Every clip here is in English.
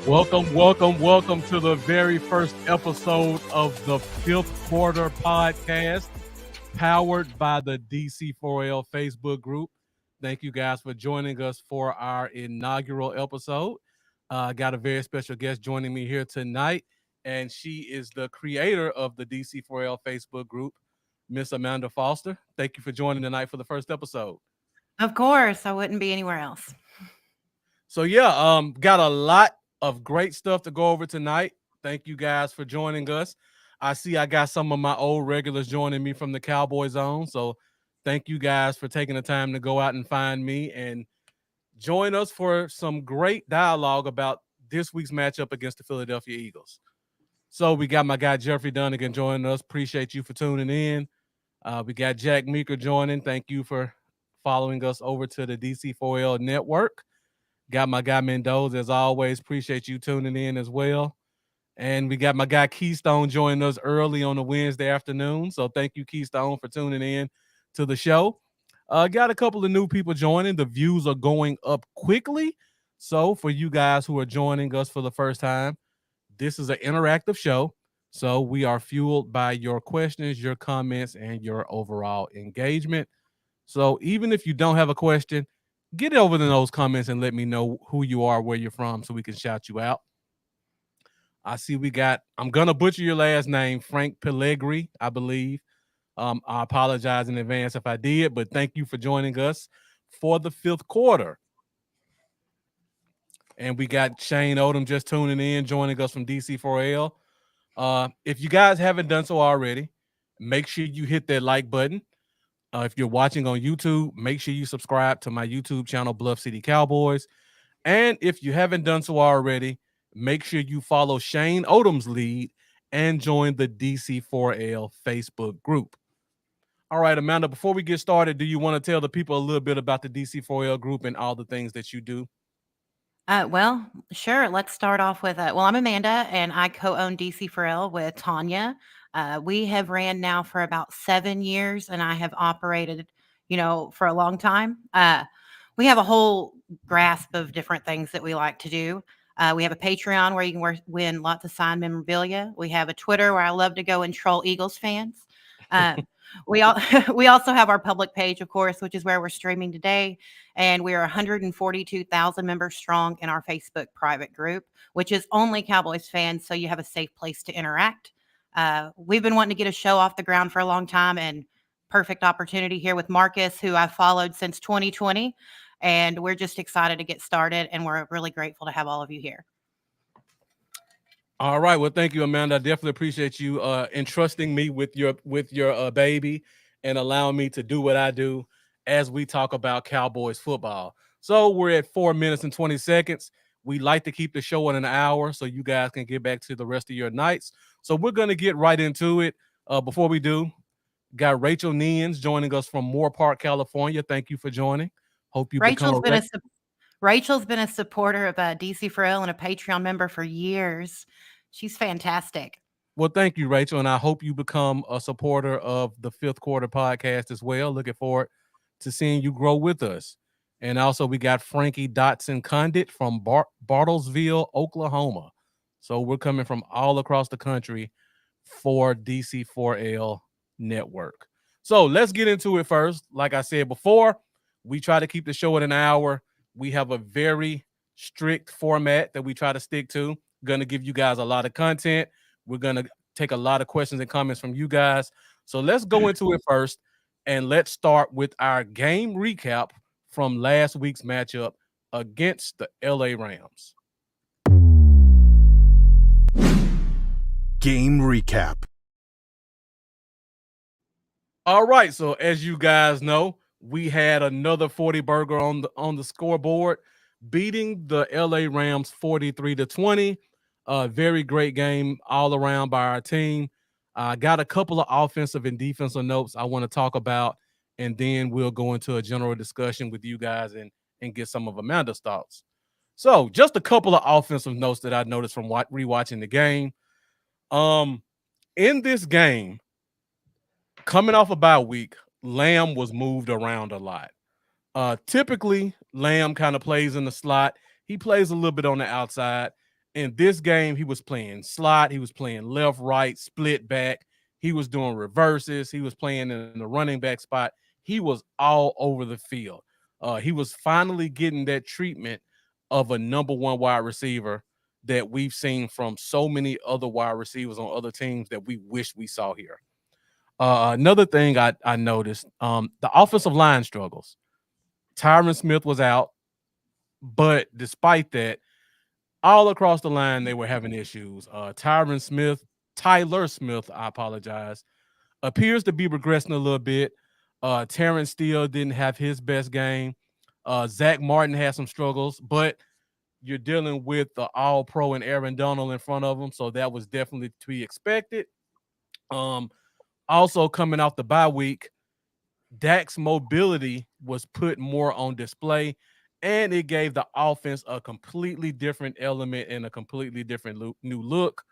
Welcome to the very first episode of the Fifth Quarter Podcast, powered by the DC4L Facebook group. Thank you guys for joining us for our inaugural episode. I got a very special guest joining me here tonight, and she is the creator of the DC4L Facebook group, Miss Amanda Foster. Thank you for joining tonight for the first episode. Of course, I wouldn't be anywhere else. So got a lot of great stuff to go over tonight. Thank you guys for joining us. I see I got some of my old regulars joining me from the Cowboys zone. So thank you guys for taking the time to go out and find me and join us for some great dialogue about this week's matchup against the Philadelphia Eagles. So we got my guy Jeffrey Dunnigan joining us. Appreciate you for tuning in. We got Jack Meeker joining. Thank you for following us over to the DC4L network. Got my guy Mendoza, as always. Appreciate you tuning in as well. And we got my guy Keystone joining us early on a Wednesday afternoon. So thank you, Keystone, for tuning in to the show. Got a couple of new people joining. The views are going up quickly. So for you guys who are joining us for the first time, this is an interactive show. So we are fueled by your questions, your comments, and your overall engagement. So even if you don't have a question, get over in those comments and let me know who you are, where you're from, so we can shout you out. I see we got, I'm going to butcher your last name, Frank Pellegri, I believe. I apologize in advance if I did, but thank you for joining us for the fifth quarter. And we got Shane Odom just tuning in, joining us from DC4L. If you guys haven't done so already, make sure you hit that like button. If you're watching on YouTube, make sure you subscribe to my YouTube channel, Bluff City Cowboys. And if you haven't done so already, make sure you follow Shane Odom's lead and join the DC4L Facebook group. All right, Amanda, before we get started, do you want to tell the people a little bit about the DC4L group and all the things that you do? Well, sure. Let's start off with, I'm Amanda, and I co-own DC4L with Tanya. We have ran now for about 7 years, and I have operated, for a long time. We have a whole grasp of different things that we like to do. We have a Patreon where you can win lots of signed memorabilia. We have a Twitter where I love to go and troll Eagles fans. We also have our public page, of course, which is where we're streaming today. And we are 142,000 members strong in our Facebook private group, which is only Cowboys fans. So you have a safe place to interact. We've been wanting to get a show off the ground for a long time, and perfect opportunity here with Marcus, who I've followed since 2020. And we're just excited to get started. And we're really grateful to have all of you here. All right. Well, thank you, Amanda. I definitely appreciate you entrusting me with your baby and allowing me to do what I do as we talk about Cowboys football. So we're at 4 minutes and 20 seconds. We like to keep the show in an hour so you guys can get back to the rest of your nights. So we're going to get right into it. Before we do, got Rachel Neens joining us from Moore Park, California. Thank you for joining. Hope you Rachel's been a supporter of DC4L and a Patreon member for years. She's fantastic. Well, thank you, Rachel, and I hope you become a supporter of the Fifth Quarter Podcast as well. Looking forward to seeing you grow with us. And also, we got Frankie Dotson Condit from Bartlesville, Oklahoma. So we're coming from all across the country for DC4L Network. So let's get into it first. Like I said before, we try to keep the show at an hour. We have a very strict format that we try to stick to. Going to give you guys a lot of content. We're going to take a lot of questions and comments from you guys. So let's go into it first, and let's start with our game recap from last week's matchup against the LA Rams. Game recap. All right, so as you guys know, we had another 40 burger on the scoreboard, beating the LA Rams 43-20. Very great game all around by our team. Got a couple of offensive and defensive notes I want to talk about, and then we'll go into a general discussion with you guys and get some of Amanda's thoughts. So just a couple of offensive notes that I noticed from rewatching the game. In this game, coming off a bye week, Lamb was moved around a lot. Typically, Lamb kind of plays in the slot. He plays a little bit on the outside. In this game, he was playing slot, he was playing left, right, split back, he was doing reverses, he was playing in the running back spot. He was all over the field. He was finally getting that treatment of a number one wide receiver that we've seen from so many other wide receivers on other teams that we wish we saw here. Another thing I noticed, the offensive line struggles. Tyron Smith was out, but despite that, all across the line they were having issues. Tyler Smith, I apologize, appears to be regressing a little bit. Terrence Steele didn't have his best game. Zach Martin had some struggles, but you're dealing with the All-Pro and Aaron Donald in front of him, so that was definitely to be expected. Um, Also coming off the bye week, Dak's mobility was put more on display, and it gave the offense a completely different element and a completely different new look.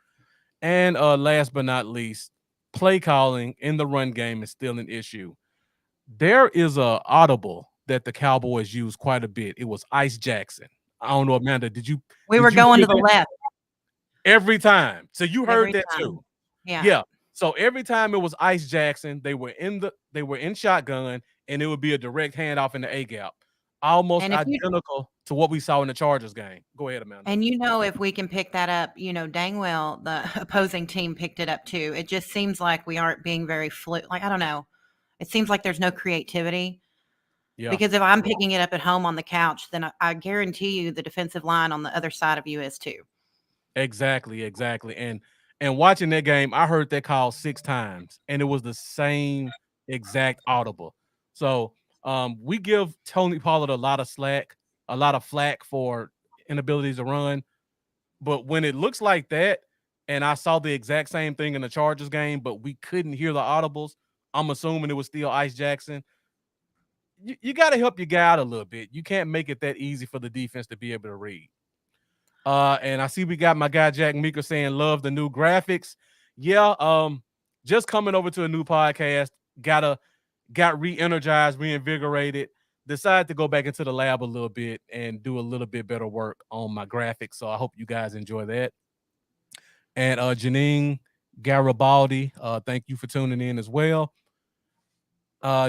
And last but not least, play calling in the run game is still an issue. There is a audible that the Cowboys use quite a bit. It was Ice Jackson. I don't know, Amanda. We were did you going hear to the that left every time? So you heard every that time. too. Yeah. Yeah. So every time it was Ice Jackson, they were in shotgun, and it would be a direct handoff in the A gap, almost And if you identical to what we saw in the Chargers game. Go ahead, Amanda. and if we can pick that up, dang well the opposing team picked it up too. It just seems like we aren't being very like I don't know. It seems like there's no creativity. Yeah, Because if I'm picking it up at home on the couch, then I guarantee you the defensive line on the other side of you is too. exactly. And watching that game, I heard that call 6 times, and it was the same exact audible. So we give Tony Pollard a lot of flack for inabilities to run. But when it looks like that, and I saw the exact same thing in the Chargers game, but we couldn't hear the audibles, I'm assuming it was still Ice Jackson. You got to help your guy out a little bit. You can't make it that easy for the defense to be able to read. And I see we got my guy Jack Meeker saying love the new graphics. Yeah, just coming over to a new podcast, got re-energized, reinvigorated, decided to go back into the lab a little bit and do a little bit better work on my graphics. So I hope you guys enjoy that. And Janine Garibaldi, thank you for tuning in as well.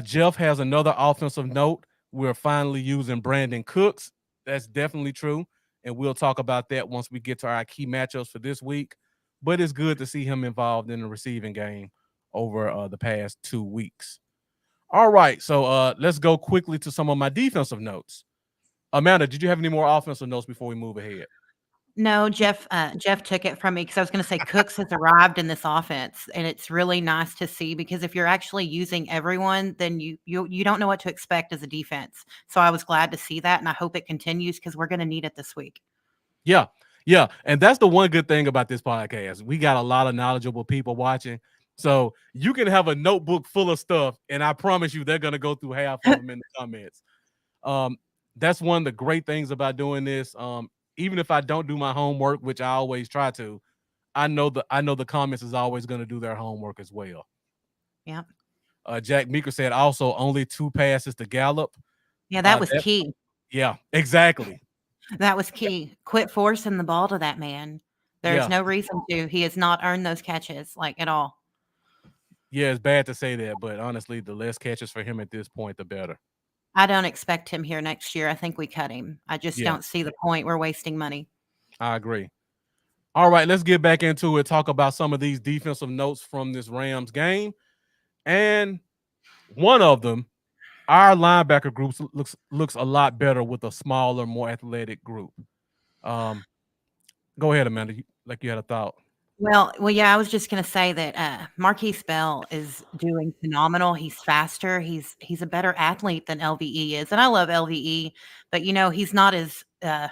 Jeff has another offensive note. We're finally using Brandon Cooks. That's definitely true. And we'll talk about that once we get to our key matchups for this week. But it's good to see him involved in the receiving game over the past 2 weeks. All right, so let's go quickly to some of my defensive notes. Amanda, did you have any more offensive notes before we move ahead? No, Jeff took it from me because I was going to say Cooks has arrived in this offense, and it's really nice to see because if you're actually using everyone, then you don't know what to expect as a defense. So I was glad to see that, and I hope it continues because we're going to need it this week. Yeah, and that's the one good thing about this podcast. We got a lot of knowledgeable people watching, so you can have a notebook full of stuff, and I promise you, they're gonna go through half of them in the comments. That's one of the great things about doing this. Even if I don't do my homework, which I always try to, I know the comments is always going to do their homework as well. Yeah. Jack Meeker said also only 2 passes to Gallup. Yeah, that was key. Yeah, exactly. That was key. Quit forcing the ball to that man. There's Yeah. no reason to. He has not earned those catches, like, at all. Yeah, it's bad to say that, but honestly, the less catches for him at this point, the better. I don't expect him here next year. I think we cut him. I just Yeah. don't see the point. We're wasting money. I agree. All right, let's get back into it. Talk about some of these defensive notes from this Rams game. And one of them, our linebacker group looks a lot better with a smaller, more athletic group. Go ahead, Amanda. You had a thought. Well, yeah, I was just gonna say that, Marquise Bell is doing phenomenal. He's faster. He's a better athlete than LVE is, and I love LVE, but, he's not as, a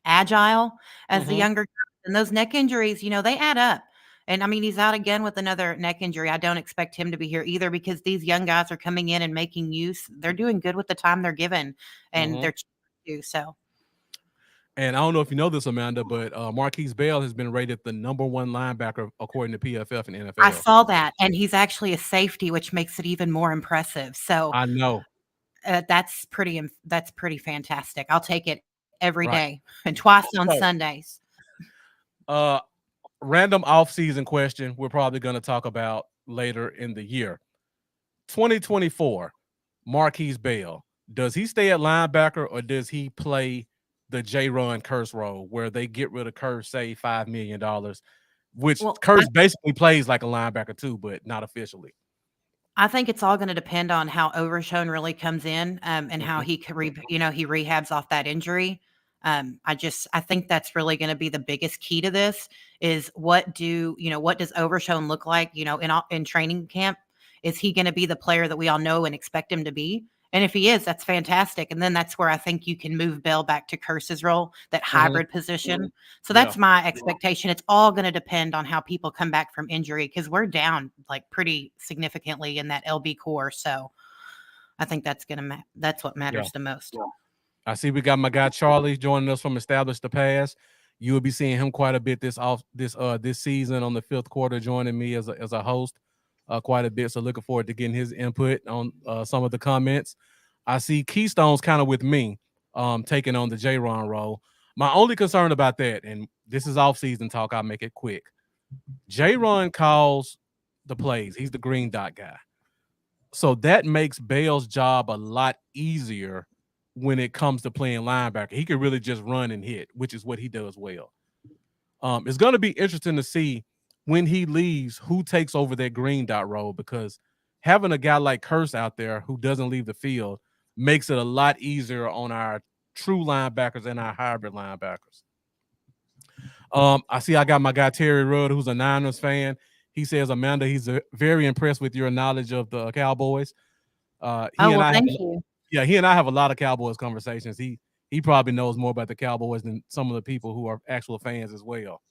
agile as the Mhm. younger guys, and those neck injuries, they add up. And, I mean, he's out again with another neck injury. I don't expect him to be here either because these young guys are coming in and making use. They're doing good with the time they're given, and Mhm. they're cheap too, so And I don't know if you know this, Amanda, but Marquise Bell has been rated the #1 linebacker according to PFF and I NFL. saw that, and he's actually a safety, which makes it even more impressive. So, I know. that's pretty fantastic. I'll take it every Right. day and twice on So, Sundays. uh, random off-season question we're probably going to talk about later in the year. 2024, Marquise Bell. Does he stay at linebacker or does he play the J-Run Curse role where they get rid of Curse, save $5 million, which Well, Curse basically plays like a linebacker too, but not officially. I think it's all gonna depend on how Overshone really comes in, and how Mhm, he can he rehabs off that injury. I think that's really gonna be the biggest key to this is what does Overshone look like, in training camp? Is he gonna be the player that we all know and expect him to be? And if he is, that's fantastic. And then that's where I think you can move Bell back to Curse's role, that mhm. hybrid position. So Yeah, that's my expectation. It's all going to depend on how people come back from injury because we're down like pretty significantly in that LB core. So I think that's what yeah. matters the most. I see we got my guy Charlie joining us from Establish the Pass. You will be seeing him quite a bit this season on the fifth quarter, joining me as a host quite a bit. So looking forward to getting his input on some of the comments. I see Keystone's kind of with me, taking on the J-Ron role. My only concern about that, and this is off-season talk, I'll make it quick. J-Ron calls the plays. He's the green dot guy. So that makes Bale's job a lot easier when it comes to playing linebacker. He can really just run and hit, which is what he does well. It's going to be interesting to see when he leaves who takes over that green dot role because having a guy like Curse out there who doesn't leave the field makes it a lot easier on our true linebackers and our hybrid linebackers. I see I got my guy Terry Rudd, who's a Niners fan. He says, Amanda, he's very impressed with your knowledge of the Cowboys. He Oh, and well, I have, thank you. yeah, he and I have a lot of Cowboys conversations. He probably knows more about the Cowboys than some of the people who are actual fans as well.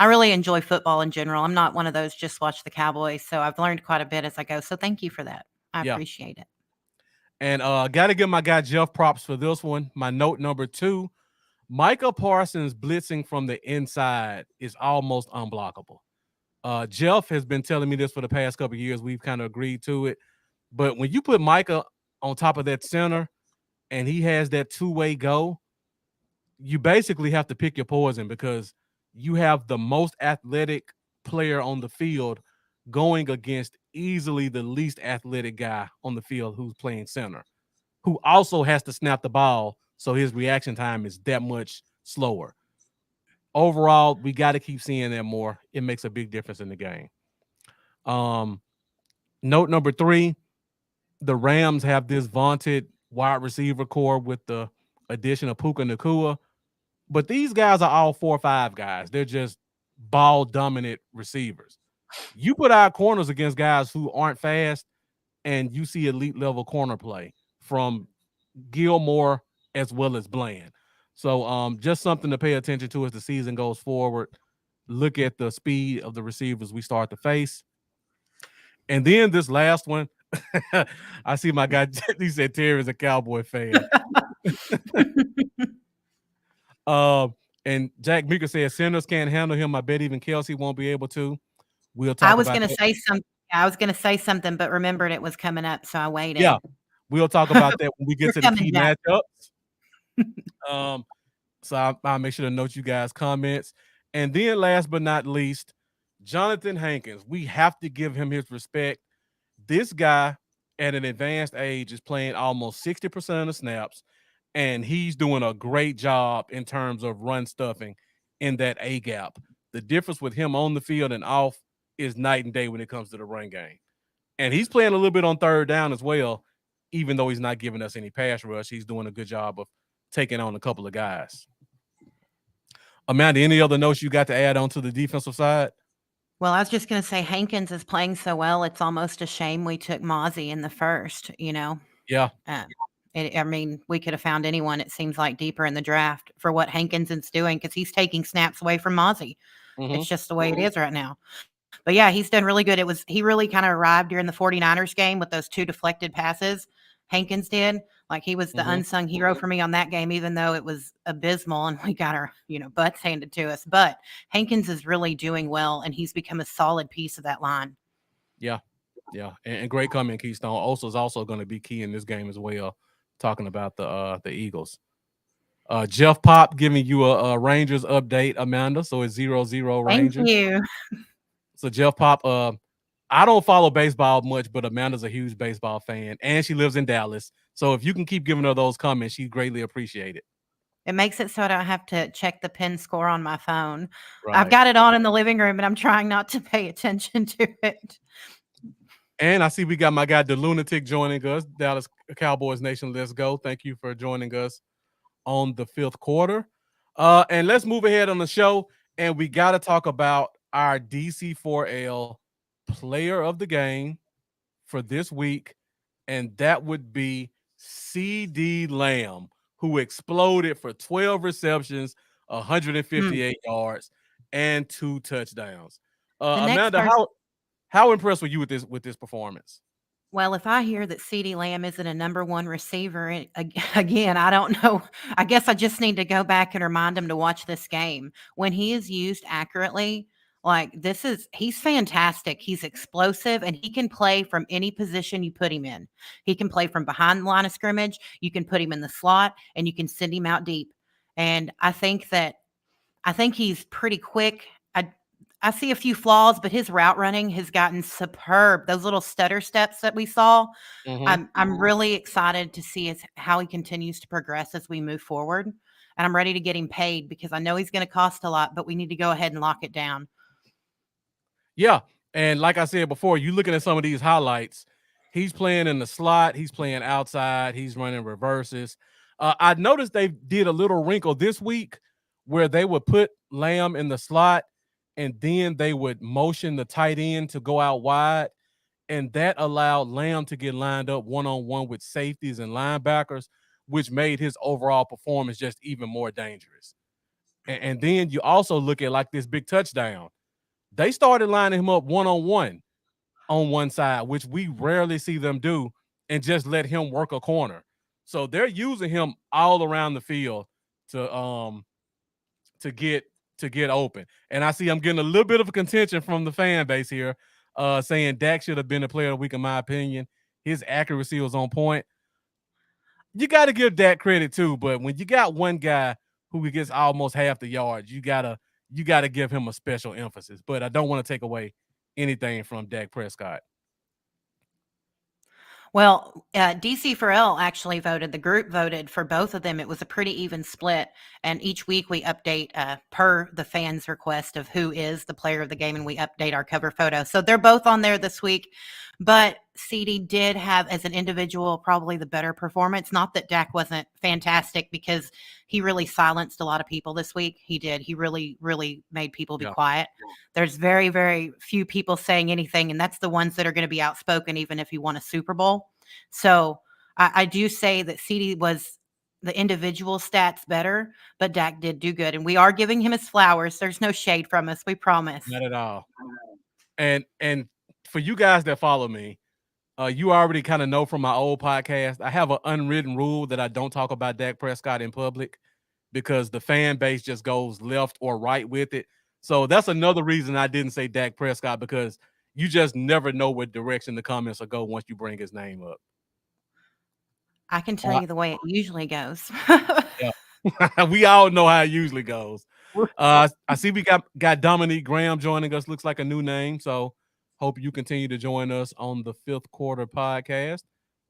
I really enjoy football in general. I'm not one of those just watch the Cowboys. So I've learned quite a bit as I go. So thank you for that. I Yeah. appreciate it. And got to give my guy Jeff props for this one. My note number 2, Micah Parsons blitzing from the inside is almost unblockable. Jeff has been telling me this for the past couple of years. We've kind of agreed to it. But when you put Micah on top of that center and he has that two-way go, you basically have to pick your poison because you have the most athletic player on the field going against easily the least athletic guy on the field who's playing center, who also has to snap the ball, so his reaction time is that much slower. Overall, we got to keep seeing that more. It makes a big difference in the game. Um, Note number 3, the Rams have this vaunted wide receiver core with the addition of Puka Nacua. But these guys are all 4 or 5 guys. They're just ball dominant receivers. You put our corners against guys who aren't fast, and you see elite level corner play from Gilmore as well as Bland. So just something to pay attention to as the season goes forward. Look at the speed of the receivers we start to face. And then this last one, I see my guy, he said Terry is a Cowboy fan. And Jack Meeker said centers can't handle him. I bet even Kelce won't be able to. We'll I talk was about going to that. say something. I was going to say something, but remembered it was coming up. So I Yeah, waited. we'll talk about that when we get You're to the coming, key Jack. matchups. So I'll make sure to note you guys' comments. And then last but not least, Jonathan Hankins. We have to give him his respect. This guy at an advanced age is playing almost 60% of the snaps, and he's doing a great job in terms of run stuffing in that A gap. The difference with him on the field and off is night and day when it comes to the run game. And he's playing a little bit on third down as well, even though he's not giving us any pass rush. He's doing a good job of taking on a couple of guys. Amanda, any other notes you got to add on to the defensive side? Well, I was just going to say Hankins is playing so well. It's almost a shame we took Mozzie in the first, Yeah. Um, I mean, we could have found anyone, it seems like, deeper in the draft for what Hankins is doing because he's taking snaps away from Mozzie. Mm-hmm. It's just the way it is right now. But yeah, he's done really good. He really kind of arrived during the 49ers game with those 2 deflected passes. Hankins did. Like he was the Mm-hmm. unsung hero for me on that game, even though it was abysmal and we got our, butts handed to us. But Hankins is really doing well and he's become a solid piece of that line. Yeah. Yeah. And great comment, Keystone. Oso's also going to be key in this game as well, talking about the Eagles. Jeff Pop giving you a Rangers update, Amanda. So it's 0-0 Thank Rangers. you. So Jeff Pop, I don't follow baseball much, but Amanda's a huge baseball fan, and she lives in Dallas. So if you can keep giving her those comments, she'd greatly appreciate it. It makes it so I don't have to check the pin score on my phone. I've Right. got it on in the living room, and I'm trying not to pay attention to it. And I see we got my guy, the Lunatic, joining us. Dallas Cowboys Nation, let's go. Thank you for joining us on the fifth quarter. And let's move ahead on the show. And we got to talk about our DC4L player of the game for this week. And that would be CD Lamb, who exploded for 12 receptions, 158 yards, and 2 touchdowns. The next Amanda, person. how impressed were you with this performance? Well, if I hear that CeeDee Lamb isn't a number one receiver, again, I don't know. I guess I just need to go back and remind him to watch this game. When he is used accurately, like he's fantastic. He's explosive and he can play from any position you put him in. He can play from behind the line of scrimmage. You can put him in the slot and you can send him out deep. And I think he's pretty quick. I see a few flaws, but his route running has gotten superb. Those little stutter steps that we saw, Mm-hmm. I'm really excited to see how he continues to progress as we move forward. And I'm ready to get him paid because I know he's going to cost a lot, but we need to go ahead and lock it down. Yeah. And like I said before, you looking at some of these highlights, he's playing in the slot, he's playing outside, he's running reverses. I noticed they did a little wrinkle this week where they would put Lamb in the slot and then they would motion the tight end to go out wide. And that allowed Lamb to get lined up one-on-one with safeties and linebackers, which made his overall performance just even more dangerous. And then you also look at like this big touchdown. They started lining him up one-on-one on one side, which we rarely see them do, and just let him work a corner. So they're using him all around the field to to get to get open. And I see I'm getting a little bit of a contention from the fan base here, saying Dak should have been the player of the week, in my opinion. His accuracy was on point. You got to give Dak credit too, but when you got one guy who gets almost half the yards, you gotta give him a special emphasis. But I don't want to take away anything from Dak Prescott. Well, DC4L actually voted. The group voted for both of them. It was a pretty even split. And each week we update per the fans' request of who is the player of the game, and we update our cover photo. So they're both on there this week. But CD did have, as an individual, probably the better performance. Not that Dak wasn't fantastic, because he really silenced a lot of people this week. He did. He really, really made people be quiet. There's very, very few people saying anything, and that's the ones that are going to be outspoken, even if he won a Super Bowl. So I do say that CD was the individual stats better, but Dak did do good. And we are giving him his flowers. There's no shade from us. We promise. Not at all. And for you guys that follow me, you already kind of know from my old podcast, I have an unwritten rule that I don't talk about Dak Prescott in public because the fan base just goes left or right with it. So that's another reason I didn't say Dak Prescott, because you just never know what direction the comments will go once you bring his name up. I can tell you the way it usually goes. Yeah. We all know how it usually goes. I see we got Dominique Graham joining us. Looks like a new name. So hope you continue to join us on the fifth quarter podcast.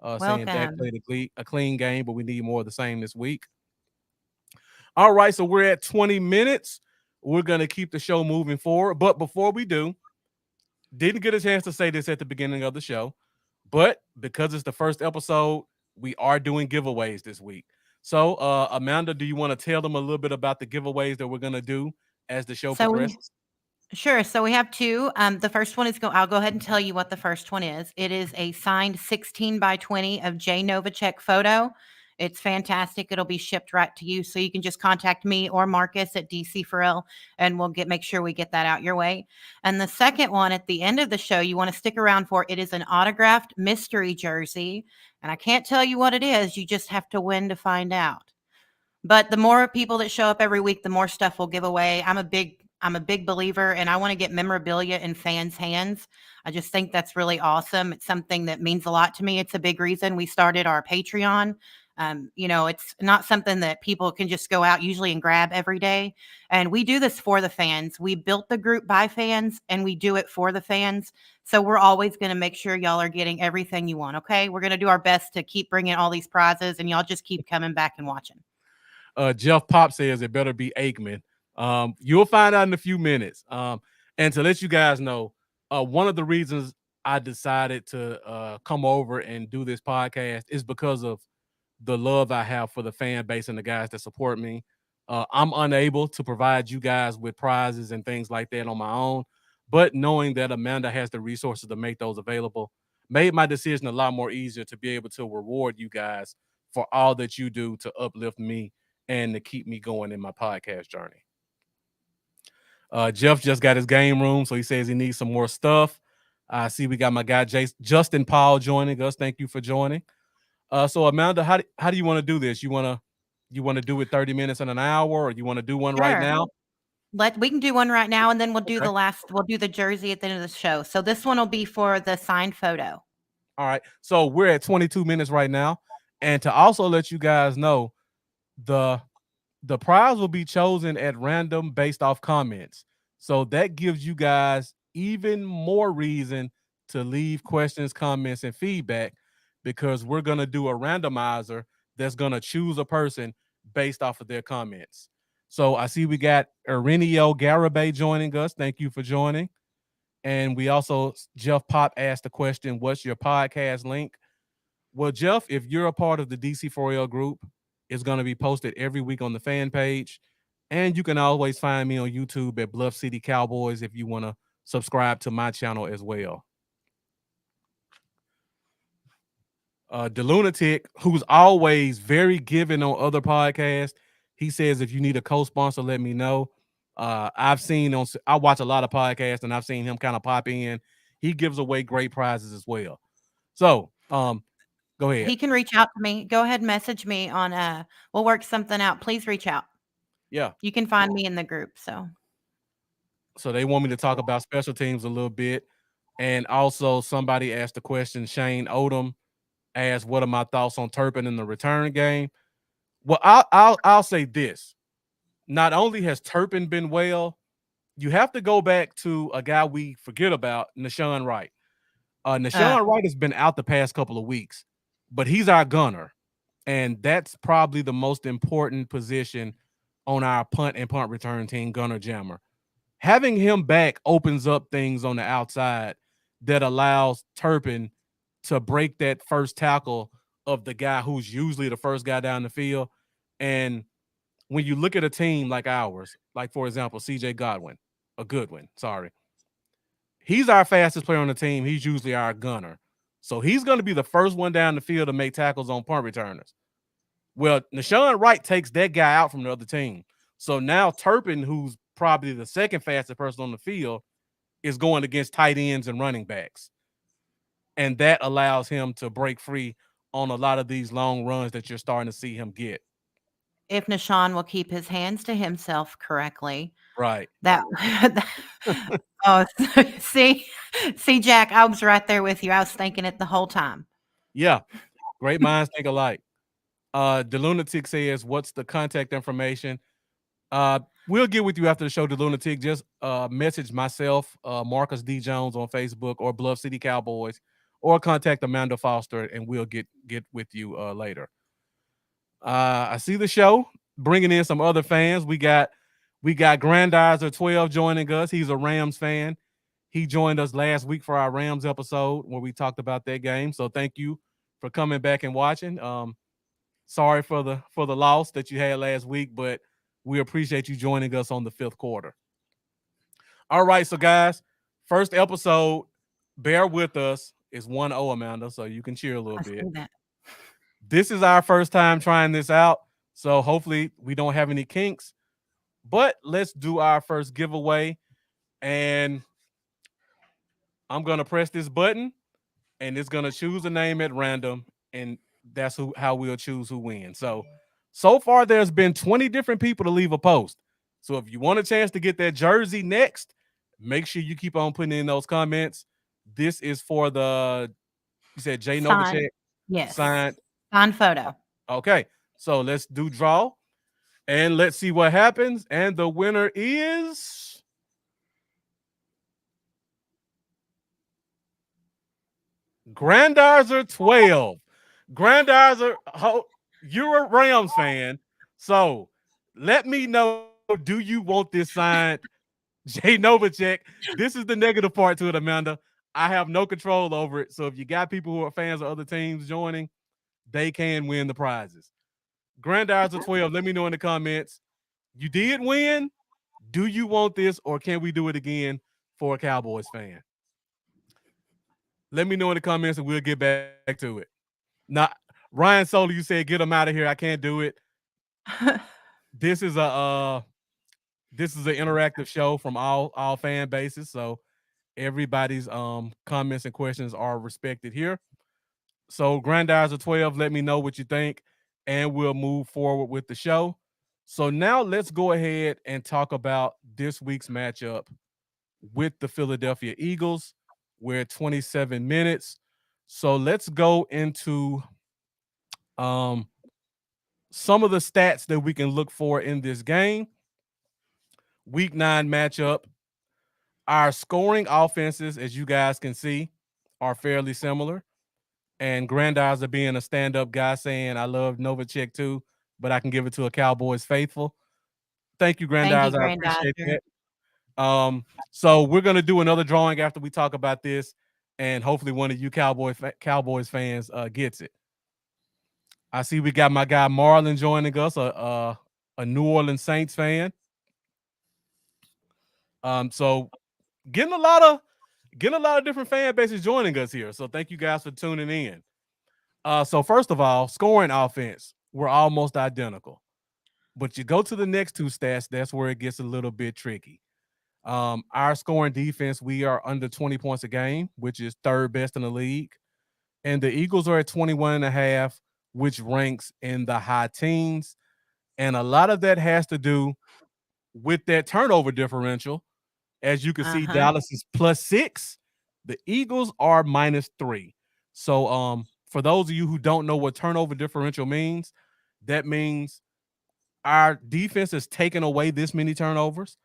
Saying Dak Welcome. played a clean game, but we need more of the same this week. All right, so we're at 20 minutes. We're going to keep the show moving forward. But before we do, didn't get a chance to say this at the beginning of the show, but because it's the first episode, we are doing giveaways this week. So, Amanda, do you want to tell them a little bit about the giveaways that we're going to do as the show So we progresses? Sure. So we have two. The first one is I'll go ahead and tell you what the first one is. It is a signed 16 by 20 of Jay Novacek photo. It's fantastic. It'll be shipped right to you. So you can just contact me or Marcus at DC4L, and we'll make sure we get that out your way. And the second one, at the end of the show, you want to stick around for. It is an autographed mystery jersey. And I can't tell you what it is. You just have to win to find out. But the more people that show up every week, the more stuff we'll give away. I'm a big believer, and I want to get memorabilia in fans' hands. I just think that's really awesome. It's something that means a lot to me. It's a big reason we started our Patreon. It's not something that people can just go out usually and grab every day. And we do this for the fans. We built the group by fans and we do it for the fans. So we're always going to make sure y'all are getting everything you want. Okay. We're going to do our best to keep bringing all these prizes and y'all just keep coming back and watching. Jeff Pop says it better be Aikman. You'll find out in a few minutes. And to let you guys know, one of the reasons I decided to come over and do this podcast is because of the love I have for the fan base and the guys that support me. I'm unable to provide you guys with prizes and things like that on my own, but knowing that Amanda has the resources to make those available made my decision a lot more easier to be able to reward you guys for all that you do to uplift me and to keep me going in my podcast journey. Jeff just got his game room, so he says he needs some more stuff. I see we got my guy Justin Paul joining us. Thank you for joining. So Amanda, how do you want to do this? You want to do it 30 minutes and an hour, or you want to do one right Sure. now? We can do one right now, and then we'll do Okay. we'll do the jersey at the end of the show. So this one will be for the signed photo. All right. So we're at 22 minutes right now. And to also let you guys know, the prize will be chosen at random based off comments. So that gives you guys even more reason to leave questions, comments, and feedback, because we're going to do a randomizer that's going to choose a person based off of their comments. So I see we got Ireneo Garibay joining us. Thank you for joining. And we also, Jeff Pop asked the question, what's your podcast link? Well, Jeff, if you're a part of the DC4L group, it's going to be posted every week on the fan page. And you can always find me on YouTube at Bluff City Cowboys if you want to subscribe to my channel as well. The Lunatic, who's always very giving on other podcasts, he says, if you need a co-sponsor, let me know. I watch a lot of podcasts and I've seen him kind of pop in. He gives away great prizes as well. So, go ahead. He can reach out to me. Go ahead and message me on we'll work something out. Please reach out. Yeah. You can find me in the group. So they want me to talk about special teams a little bit. And also somebody asked the question, Shane Odom asked, what are my thoughts on Turpin in the return game? Well, I'll say this. Not only has Turpin been well, you have to go back to a guy we forget about, Nashawn Wright. Nashawn Wright has been out the past couple of weeks, but he's our gunner. And that's probably the most important position on our punt and punt return team, gunner jammer. Having him back opens up things on the outside that allows Turpin to break that first tackle of the guy who's usually the first guy down the field. And when you look at a team like ours, like, for example, CJ Goodwin, he's our fastest player on the team. He's usually our gunner. So he's going to be the first one down the field to make tackles on punt returners. Well, Nashawn Wright takes that guy out from the other team. So now Turpin, who's probably the second fastest person on the field, is going against tight ends and running backs. And that allows him to break free on a lot of these long runs that you're starting to see him get. If Nashawn will keep his hands to himself correctly. Right. Oh, see, Jack, I was right there with you. I was thinking it the whole time. Yeah. Great minds think alike. The Lunatic says, what's the contact information? We'll get with you after the show, the Lunatic. Just message myself, Marcus D. Jones on Facebook, or Bluff City Cowboys, or contact Amanda Foster, and we'll get with you later. I see the show bringing in some other fans. We got Grandizer 12 joining us. He's a Rams fan. He joined us last week for our Rams episode where we talked about that game. So thank you for coming back and watching. Sorry for the loss that you had last week, but we appreciate you joining us on the fifth quarter. All right, so guys, first episode, bear with us. It's 1-0, Amanda, so you can cheer a little bit. This is our first time trying this out, so hopefully we don't have any kinks. But let's do our first giveaway, and I'm going to press this button, and it's going to choose a name at random, and that's how we'll choose who wins. So far, there's been 20 different people to leave a post. So if you want a chance to get that jersey next, make sure you keep on putting in those comments. This is for you said Jay Novacek? Yes. Signed photo. Okay, so let's do draw and let's see what happens. And the winner is Grandizer 12. Grandizer, you're a Rams fan. So let me know, do you want this signed? Jay Novacek. This is the negative part to it, Amanda. I have no control over it. So if you got people who are fans of other teams joining, they can win the prizes. Grandizer 12, let me know in the comments. You did win. Do you want this or can we do it again for a Cowboys fan? Let me know in the comments and we'll get back to it. Now, Ryan Soler, you said get him out of here. I can't do it. This is an interactive show from all fan bases, so everybody's comments and questions are respected here. So Grandizer 12, let me know what you think, and we'll move forward with the show. So now let's go ahead and talk about this week's matchup with the Philadelphia Eagles. We're at 27 minutes. So let's go into um, some of the stats that we can look for in this game. Week 9 matchup. Our scoring offenses, as you guys can see, are fairly similar. And Grandizer being a stand-up guy saying, I love Novacek too, but I can give it to a Cowboys faithful. Thank you, Thank you, Grandizer. I appreciate Grandizer. that. So we're gonna do another drawing after we talk about this, and hopefully one of you Cowboys fans gets it. I see we got my guy Marlon joining us, a New Orleans Saints fan. So getting a lot of different fan bases joining us here. So thank you guys for tuning in. So first of all, scoring offense, we're almost identical. But you go to the next two stats, that's where it gets a little bit tricky. Our scoring defense, we are under 20 points a game, which is third best in the league. And the Eagles are at 21 and a half, which ranks in the high teens. And a lot of that has to do with that turnover differential. As you can see, Dallas is +6. The Eagles are -3. So for those of you who don't know what turnover differential means, that means our defense has taken away this many turnovers.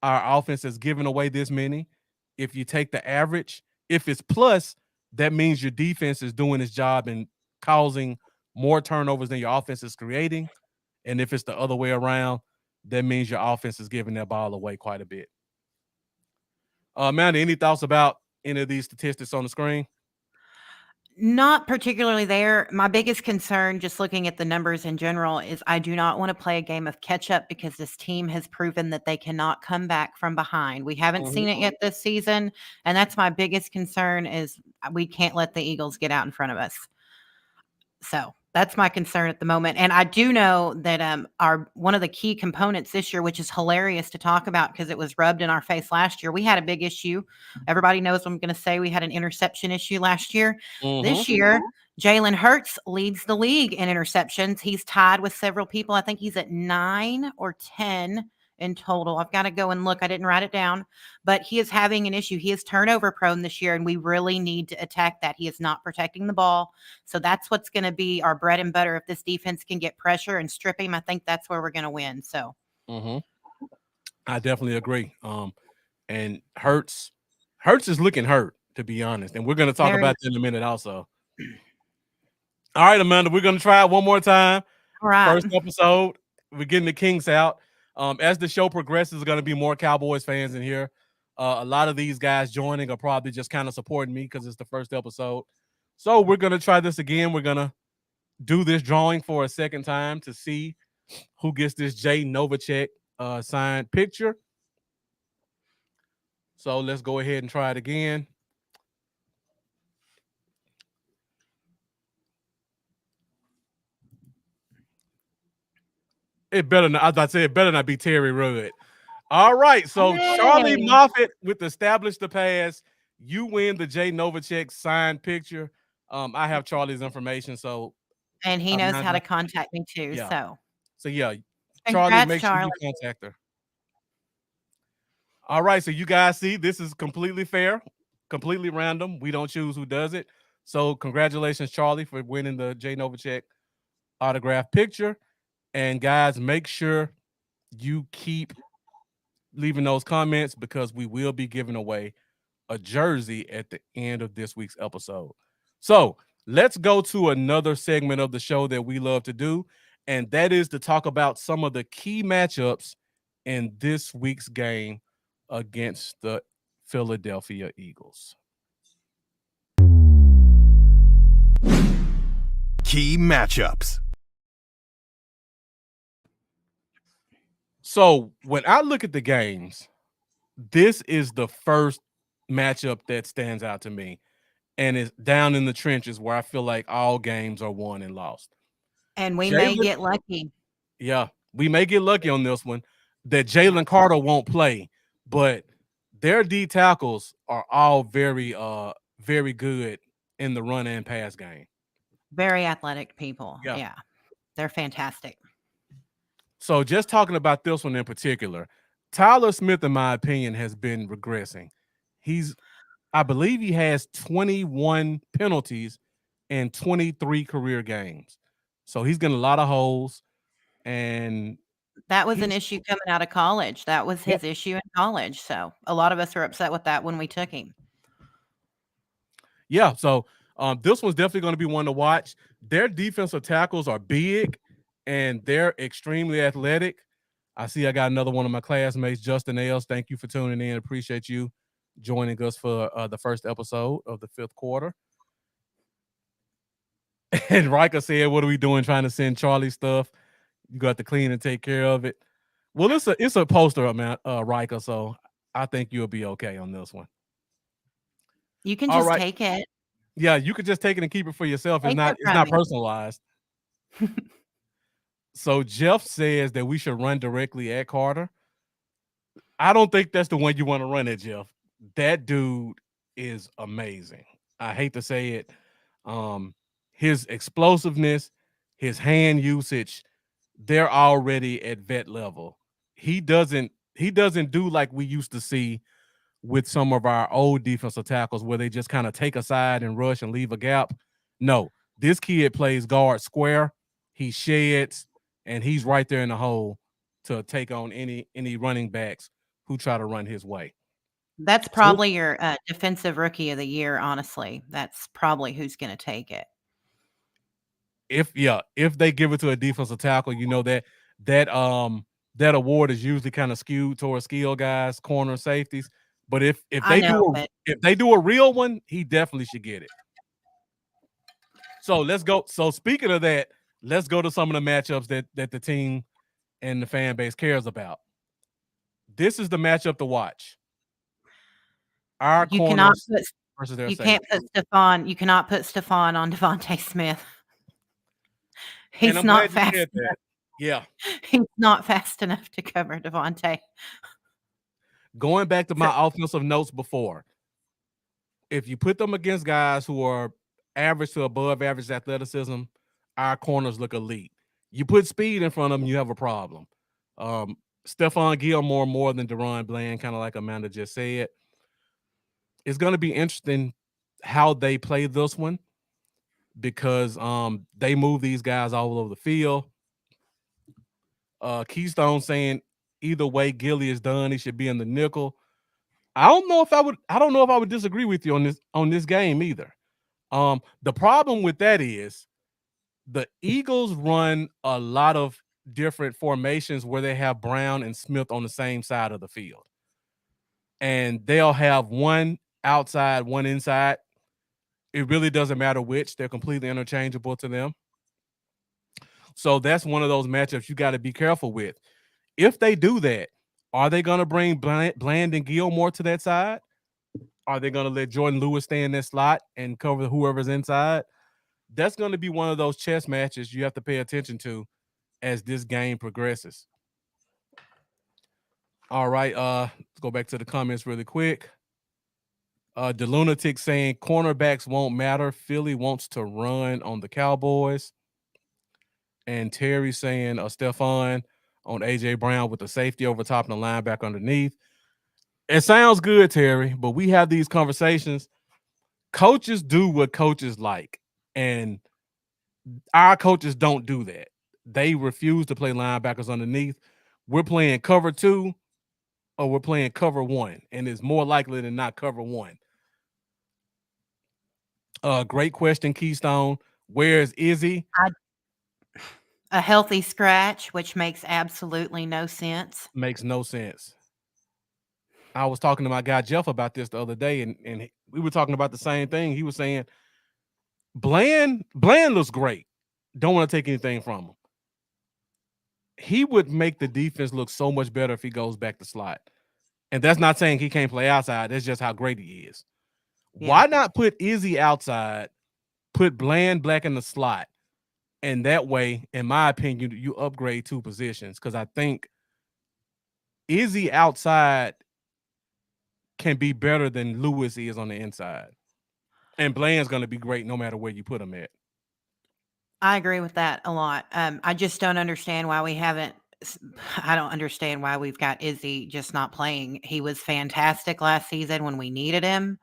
Our offense has given away this many. If you take the average, if it's plus, that means your defense is doing its job and causing more turnovers than your offense is creating. And if it's the other way around, that means your offense is giving that ball away quite a bit. Amanda, any thoughts about any of these statistics on the screen? Not particularly there. My biggest concern, just looking at the numbers in general, is I do not want to play a game of catch up because this team has proven that they cannot come back from behind. We haven't seen it yet this season, and that's my biggest concern is we can't let the Eagles get out in front of us. So that's my concern at the moment. And I do know that our one of the key components this year, which is hilarious to talk about because it was rubbed in our face last year, we had a big issue. Everybody knows what I'm going to say. We had an interception issue last year. This year, Jalen Hurts leads the league in interceptions. He's tied with several people. I think he's at 9 or 10 in total. I've got to go and look. I didn't write it down, but he is having an issue. He is turnover prone this year, and we really need to attack that. He is not protecting the ball. So that's what's going to be our bread and butter. If this defense can get pressure and strip him, I think that's where we're going to win. So I definitely agree. And Hurts is looking hurt, to be honest. And we're going to talk about that in a minute also. All right, Amanda, we're going to try it one more time. All right. First episode, we're getting the kinks out. As the show progresses, there's going to be more Cowboys fans in here. A lot of these guys joining are probably just kind of supporting me because it's the first episode. So we're going to try this again. We're going to do this drawing for a second time to see who gets this Jay Novacek signed picture. So let's go ahead and try it again. It better not, as I said, it better not be Terry Rudd. All right, so Charlie Moffitt with Establish the Pass. You win the Jay Novacek signed picture. I have Charlie's information, so and he knows how to contact me too. Yeah. So yeah, Charlie, congrats, make sure Charlie. you contact her. All right, so you guys see this is completely fair, completely random. We don't choose who does it. So congratulations, Charlie, for winning the Jay Novacek autograph picture. And guys, make sure you keep leaving those comments because we will be giving away a jersey at the end of this week's episode. So let's go to another segment of the show that we love to do, and that is to talk about some of the key matchups in this week's game against the Philadelphia Eagles. Key matchups. So when I look at the games, this is the first matchup that stands out to me, and it's down in the trenches where I feel like all games are won and lost. And we may Jalen, get lucky. yeah, we may get lucky on this one that Jalen Carter won't play, but their D tackles are all very good in the run and pass game. Very athletic people. Yeah. Yeah. They're fantastic. So just talking about this one in particular, Tyler Smith, in my opinion, has been regressing. I believe he has 21 penalties in 23 career games. So he's getting a lot of holes. And that was an issue coming out of college. That was his issue in college. So a lot of us are upset with that when we took him. Yeah. So this one's definitely going to be one to watch. Their defensive tackles are big and they're extremely athletic. I see I got another one of my classmates, Justin Ailes. Thank you for tuning in. Appreciate you joining us for the first episode of the fifth quarter. And Riker said, what are we doing trying to send Charlie stuff? You got to clean and take care of it. Well, it's a poster, man, Riker, so I think you'll be okay on this one. You can just take it. Yeah, you could just take it and keep it for yourself. It's not personalized. So Jeff says that we should run directly at Carter. I don't think that's the one you want to run at, Jeff. That dude is amazing. I hate to say it. His explosiveness, his hand usage, they're already at vet level. He doesn't do like we used to see with some of our old defensive tackles where they just kind of take a side and rush and leave a gap. No, this kid plays guard square. He sheds, and he's right there in the hole to take on any running backs who try to run his way. That's probably your defensive rookie of the year, honestly. That's probably who's going to take it. If they give it to a defensive tackle, you know that award is usually kind of skewed towards skill guys, corner safeties. But if they do a real one, he definitely should get it. So let's go. So speaking of that, let's go to some of the matchups that the team and the fan base cares about. This is the matchup to watch. Our corners versus their safety. You cannot put Stephon on Devontae Smith. He's not fast enough. Yeah. He's not fast enough to cover Devontae. Going back to my offensive notes before, if you put them against guys who are average to above average athleticism, our corners look elite. You put speed in front of them, you have a problem. Stephon Gilmore more than Deron Bland, kind of like Amanda just said. It's going to be interesting how they play this one because they move these guys all over the field. Keystone saying either way Gilly is done, he should be in the nickel. I don't know if I would disagree with you on this game either. The problem with that is the Eagles run a lot of different formations where they have Brown and Smith on the same side of the field. And they'll have one outside, one inside. It really doesn't matter which. They're completely interchangeable to them. So that's one of those matchups you got to be careful with. If they do that, are they going to bring Bland and Gilmore to that side? Are they going to let Jordan Lewis stay in that slot and cover whoever's inside? That's going to be one of those chess matches you have to pay attention to as this game progresses. All right, let's go back to the comments really quick. The Lunatic saying cornerbacks won't matter. Philly wants to run on the Cowboys. And Terry saying Stephon on AJ Brown with the safety over top and the linebacker underneath. It sounds good, Terry, but we have these conversations. Coaches do what coaches like. And Our coaches don't do that. They refuse to play linebackers underneath. We're playing cover 2 or we're playing cover 1, and it's more likely than not cover 1. Great question, Keystone. Where's Izzy? A healthy scratch, which makes absolutely no sense. Makes no sense. I was talking to my guy Jeff about this the other day, and we were talking about the same thing. He was saying Bland looks great. Don't want to take anything from him. He would make the defense look so much better if he goes back to slot. And that's not saying he can't play outside. That's just how great he is. Yeah. Why not put Izzy outside, put Bland back in the slot? And that way, in my opinion, you upgrade 2 positions, because I think Izzy outside can be better than Lewis is on the inside. And Bland's going to be great no matter where you put him at. I agree with that a lot. I just don't understand why we haven't. I don't understand why we've got Izzy just not playing. He was fantastic last season when we needed him.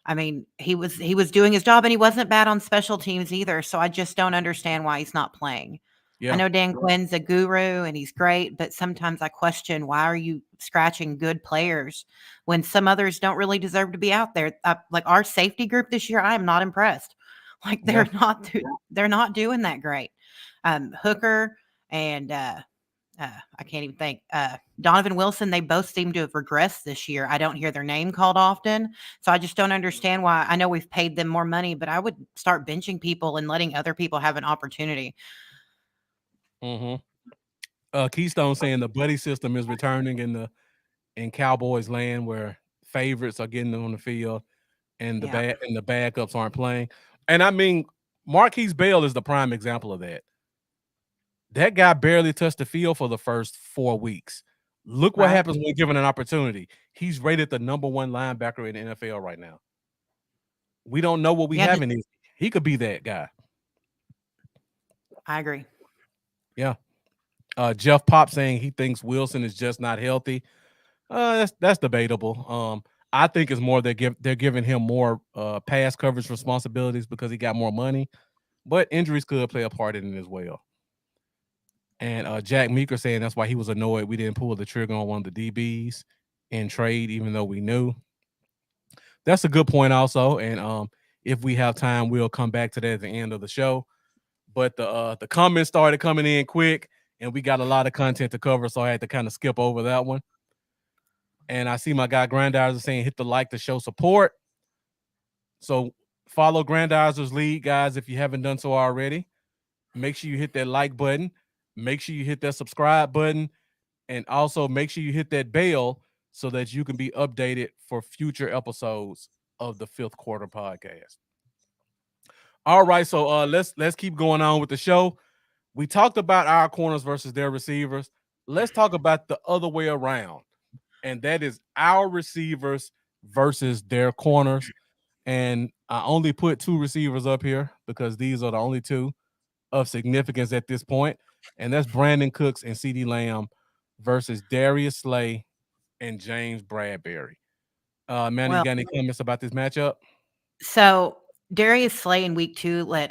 I mean, he was doing his job, and he wasn't bad on special teams either. So I just don't understand why he's not playing. Yeah. I know Dan Quinn's a guru and he's great, but sometimes I question, why are you scratching good players when some others don't really deserve to be out there? Like our safety group this year, I am not impressed. Like they're not doing that great. Hooker and I can't even think. Donovan Wilson, they both seem to have regressed this year. I don't hear their name called often. So I just don't understand why. I know we've paid them more money, but I would start benching people and letting other people have an opportunity. Keystone saying the buddy system is returning in Cowboys land, where favorites are getting on the field and the backups aren't playing. And I mean, Marquise Bell is the prime example of that. That guy barely touched the field for the first 4 weeks. Look what happens when given an opportunity. He's rated the number 1 linebacker in the NFL right now. We don't know what we have in him. He could be that guy. I agree. Yeah. Jeff Pop saying he thinks Wilson is just not healthy. That's debatable. I think it's more they're giving him more pass coverage responsibilities because he got more money, but injuries could play a part in it as well. And Jack Meeker saying that's why he was annoyed we didn't pull the trigger on one of the DBs in trade, even though we knew. That's a good point also. And if we have time, we'll come back to that at the end of the show. But the comments started coming in quick, and we got a lot of content to cover, so I had to kind of skip over that one. And I see my guy Grandizer saying hit the like to show support. So follow Grandizer's lead, guys, if you haven't done so already. Make sure you hit that like button. Make sure you hit that subscribe button. And also make sure you hit that bell so that you can be updated for future episodes of the Fifth Quarter Podcast. All right, so let's keep going on with the show. We talked about our corners versus their receivers. Let's talk about the other way around, and that is our receivers versus their corners. And I only put 2 receivers up here because these are the only 2 of significance at this point, and that's Brandon Cooks and CeeDee Lamb versus Darius Slay and James Bradberry. Manny, you got any comments about this matchup? So Darius Slay in week 2 let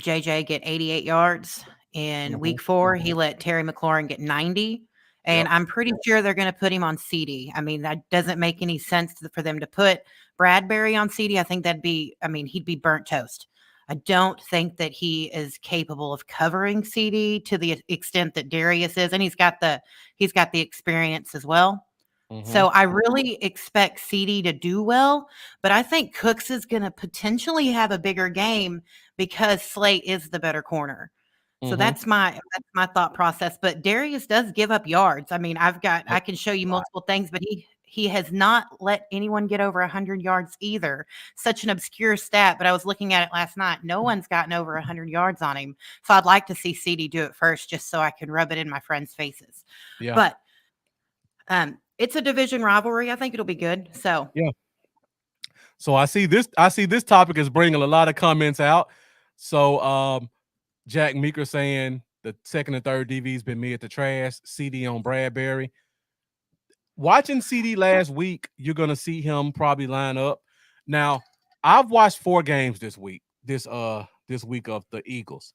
JJ get 88 yards. In week 4, he let Terry McLaurin get 90. And I'm pretty sure they're going to put him on CeeDee. I mean, that doesn't make any sense for them to put Bradberry on CeeDee. I think he'd be burnt toast. I don't think that he is capable of covering CeeDee to the extent that Darius is, and he's got the experience as well. So I really expect CeeDee to do well, but I think Cooks is going to potentially have a bigger game because Slay is the better corner. So that's my thought process. But Darius does give up yards. I mean, I can show you multiple things, but he has not let anyone get over 100 yards either. Such an obscure stat, but I was looking at it last night. No one's gotten over 100 yards on him. So I'd like to see CeeDee do it first, just so I can rub it in my friends' faces. Yeah. But it's a division rivalry. I think it'll be good. So yeah. So I see this topic is bringing a lot of comments out. So Jack Meeker saying the second and third DV's been me at the trash. CeeDee on Bradberry. Watching CeeDee last week, you're gonna see him probably line up. Now, I've watched 4 games this week. This week of the Eagles.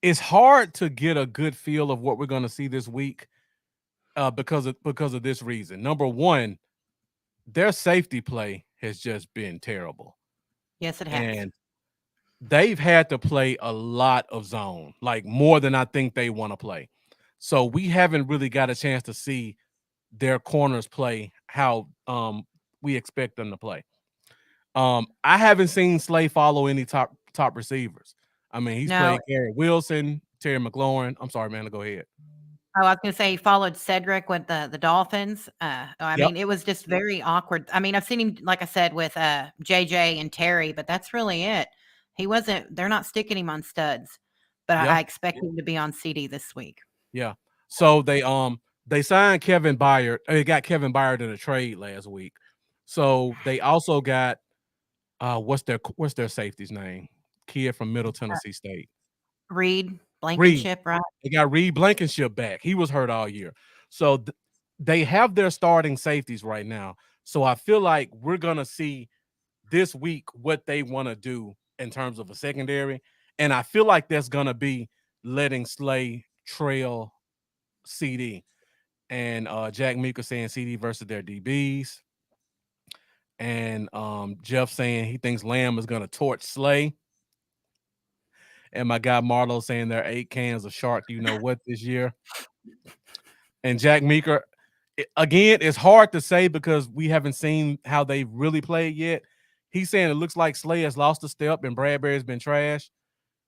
it's hard to get a good feel of what we're going to see this week because of this reason. Number one, their safety play has just been terrible, Yes, it has. and they've had to play a lot of zone, like more than I think they want to play. So we haven't really got a chance to see their corners play how we expect them to play. I haven't seen Slay follow any top receivers. I mean, he's No. played Garrett Wilson, Terry McLaurin. I'm sorry, man. Go ahead. Oh, I was gonna say he followed Cedric with the Dolphins. I Yep. mean, it was just very awkward. I mean, I've seen him, like I said, with JJ and Terry, but that's really it. They're not sticking him on studs, but Yeah. I expect him to be on CD this week. Yeah. So they signed Kevin Byard. They got Kevin Byard in a trade last week. So they also got what's their safety's name? Kid from Middle Tennessee State. Reed, Reed. Blankenship, right? They got Reed Blankenship back. He was hurt all year. So they have their starting safeties right now. So I feel like we're gonna see this week what they want to do in terms of a secondary. And I feel like that's gonna be letting Slay trail CD. And Jack Meeker saying CD versus their DBs. And Jeff saying he thinks Lamb is gonna torch Slay. And my guy Marlo saying there are 8 cans of Shark, you know what, this year. And Jack Meeker, again, it's hard to say because we haven't seen how they really played yet. He's saying it looks like Slay has lost a step and Bradbury's been trash.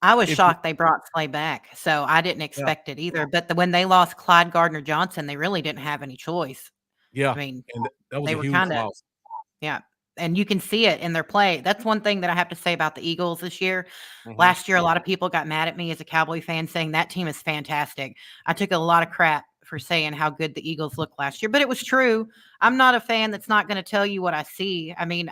I was shocked they brought Slay back, so I didn't expect it either. But when they lost Clyde Gardner-Johnson, they really didn't have any choice. Yeah, I mean, and that was they a were huge kinda loss. Yeah, and you can see it in their play. That's one thing that I have to say about the Eagles this year. Mhm. Last year, a lot of people got mad at me as a Cowboy fan saying that team is fantastic. I took a lot of crap for saying how good the Eagles looked last year, but it was true. I'm not a fan that's not gonna tell you what I see. I mean,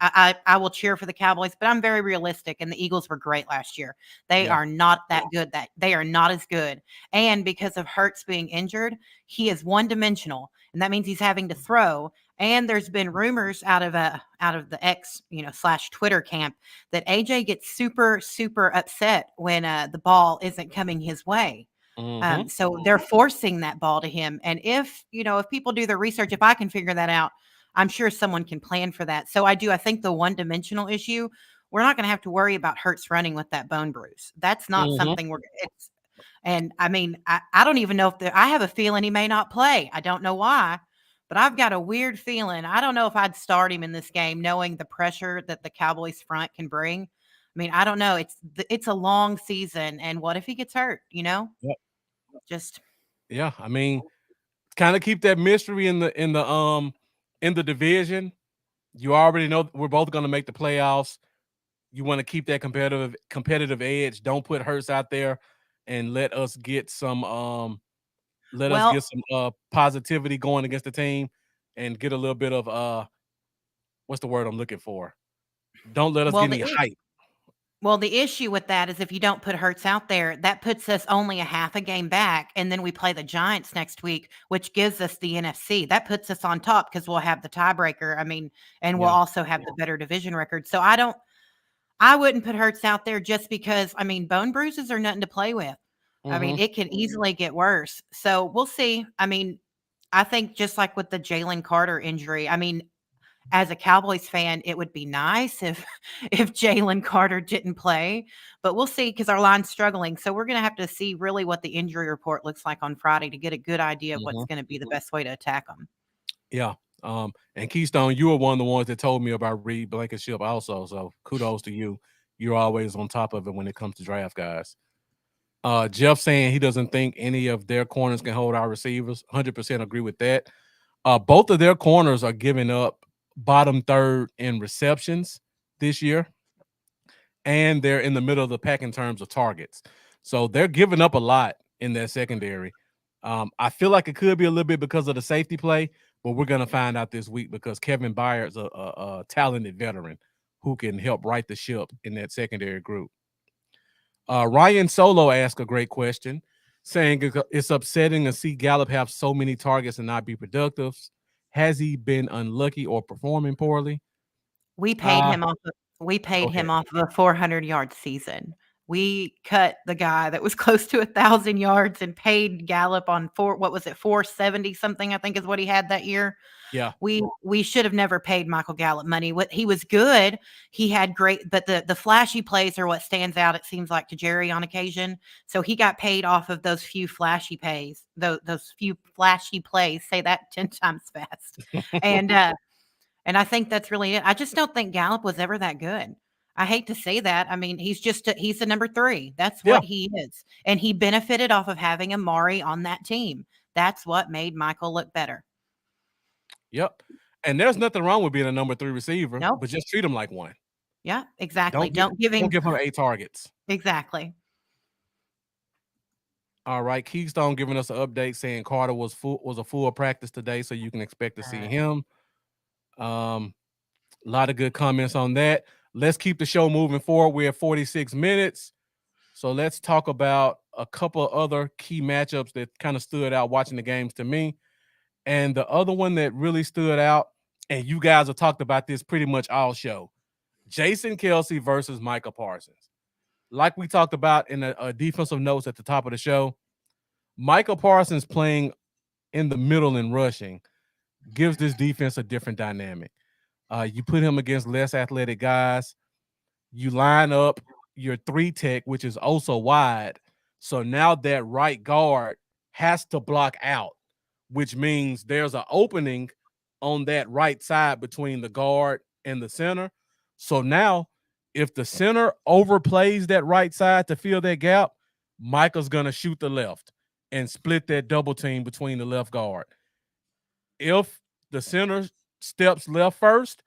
I will cheer for the Cowboys, but I'm very realistic, and the Eagles were great last year. They Yeah. are not that good. That they are not as good. And because of Hurts being injured, he is one-dimensional, and that means he's having to throw. And there's been rumors out of the X, slash Twitter camp that AJ gets super, super upset when the ball isn't coming his way. Mhm. So they're forcing that ball to him. And if people do their research, if I can figure that out, I'm sure someone can plan for that. So I think the one-dimensional issue, we're not going to have to worry about Hurts running with that bone bruise. That's not Mhm. something and I mean, I don't even know if I have a feeling he may not play. I don't know why, but I've got a weird feeling. I don't know if I'd start him in this game, knowing the pressure that the Cowboys front can bring. I mean, I don't know. It's a long season, and what if he gets hurt? Yep. Just Yeah, I mean, kind of keep that mystery in the division. You already know we're both going to make the playoffs. You want to keep that competitive edge. Don't put Hurts out there and let us get some positivity going against the team and get a little bit of what's the word I'm looking for? Don't let us well, get any hype. the issue with that is if you don't put Hurts out there, that puts us only a half a game back, and then we play the Giants next week, which gives us the NFC. That puts us on top because we'll have the tiebreaker. I mean, and we'll also have the better division record. So I wouldn't put Hurts out there just because, I mean, bone bruises are nothing to play with. I mean, it could easily get worse. So we'll see. I mean, I think just like with the Jalen Carter injury, I mean, as a Cowboys fan, it would be nice if if Jalen Carter didn't play, but we'll see because our line's struggling. So we're going to have to see really what the injury report looks like on Friday to get a good idea of what's going to be the best way to attack them. Yeah. And Keystone, you were one of the ones that told me about Reed Blankenship also. So kudos to you. You're always on top of it when it comes to draft guys. Jeff saying he doesn't think any of their corners can hold our receivers. 100% agree with that. Both of their corners are giving up bottom third in receptions this year, and they're in the middle of the pack in terms of targets. So they're giving up a lot in their secondary. I feel like it could be a little bit because of the safety play, but we're going to find out this week because Kevin Byard's a talented veteran who can help right the ship in that secondary group. Ryan Solo asked a great question, saying it's upsetting to see Gallup have so many targets and not be productive. Has he been unlucky or performing poorly? We paid him off of a 400-yard season. We cut the guy that was close to 1,000 yards and paid Gallup on 470 something, I think is what he had that year. Yeah. We should have never paid Michael Gallup money. He was good. He had great, but the flashy plays are what stands out, it seems like, to Jerry on occasion. So he got paid off of those few flashy plays, those few flashy plays. Say that 10 times fast. And I think that's really it. I just don't think Gallup was ever that good. I hate to say that. I mean, he's the number 3. That's Yeah. what he is. And he benefited off of having Amari on that team. That's what made Michael look better. Yep. And there's nothing wrong with being a number 3 receiver, Nope. but just treat him like one. Yeah, exactly. Don't give him 8 targets. Exactly. All right. Keystone giving us an update saying Carter was a full practice today, so you can expect to see him. A lot of good comments on that. Let's keep the show moving forward. We're at 46 minutes. So let's talk about a couple other key matchups that kind of stood out watching the games to me. And the other one that really stood out, and you guys have talked about this pretty much all show, Jason Kelce versus Micah Parsons. Like we talked about in a defensive notes at the top of the show, Micah Parsons playing in the middle and rushing gives this defense a different dynamic. You put him against less athletic guys. You line up your 3 tech, which is also wide. So now that right guard has to block out, which means there's an opening on that right side between the guard and the center. So now if the center overplays that right side to fill that gap, Micah's going to shoot the left and split that double team between the left guard. If the center steps left first,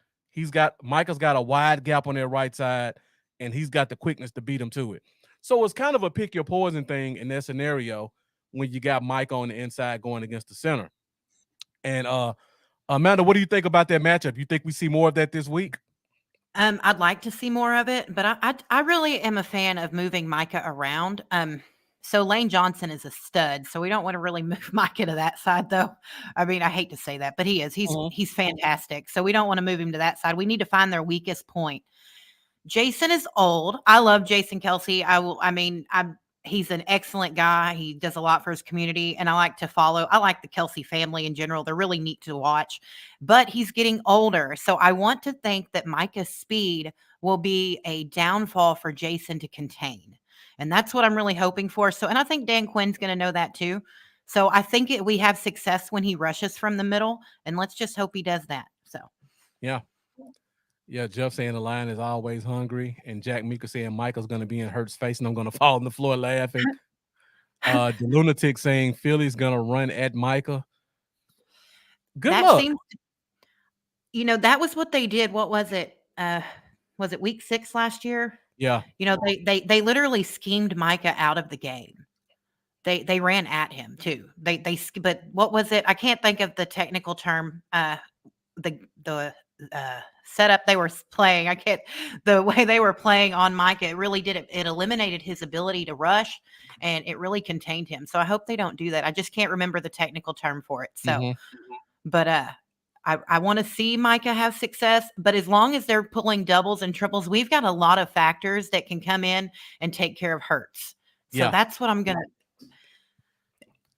Micah's got a wide gap on their right side, and he's got the quickness to beat him to it. So it's kind of a pick your poison thing in that scenario when you got Mike on the inside going against the center. And Amanda, what do you think about that matchup? You think we see more of that this week? I'd like to see more of it, but I really am a fan of moving Micah around. So Lane Johnson is a stud, so we don't want to really move Micah to that side, though. I mean, I hate to say that, but he is. He's fantastic. So we don't want to move him to that side. We need to find their weakest point. Jason is old. I love Jason Kelce. He's an excellent guy. He does a lot for his community, and I like the Kelce family in general. They're really neat to watch, but he's getting older. So I want to think that Micah's speed will be a downfall for Jason to contain. And that's what I'm really hoping for. So, and I think Dan Quinn's going to know that too. So I think we have success when he rushes from the middle, and let's just hope he does that. So, yeah. Yeah, Jeff saying the line is always hungry, and Jack Meeker saying Michael's going to be in Hurt's face, and I'm going to fall on the floor laughing. The Lunatic saying Philly's going to run at Micah. Good luck. That was what they did. What was it? Was it week 6 last year? Yeah. They literally schemed Micah out of the game. They ran at him too. But what was it? I can't think of the technical term. The setup they were playing. The way they were playing on Micah, it really did it. It eliminated his ability to rush, and it really contained him. So I hope they don't do that. I just can't remember the technical term for it. So, but I want to see Micah have success, but as long as they're pulling doubles and triples, we've got a lot of factors that can come in and take care of Hurts. So that's what I'm going to.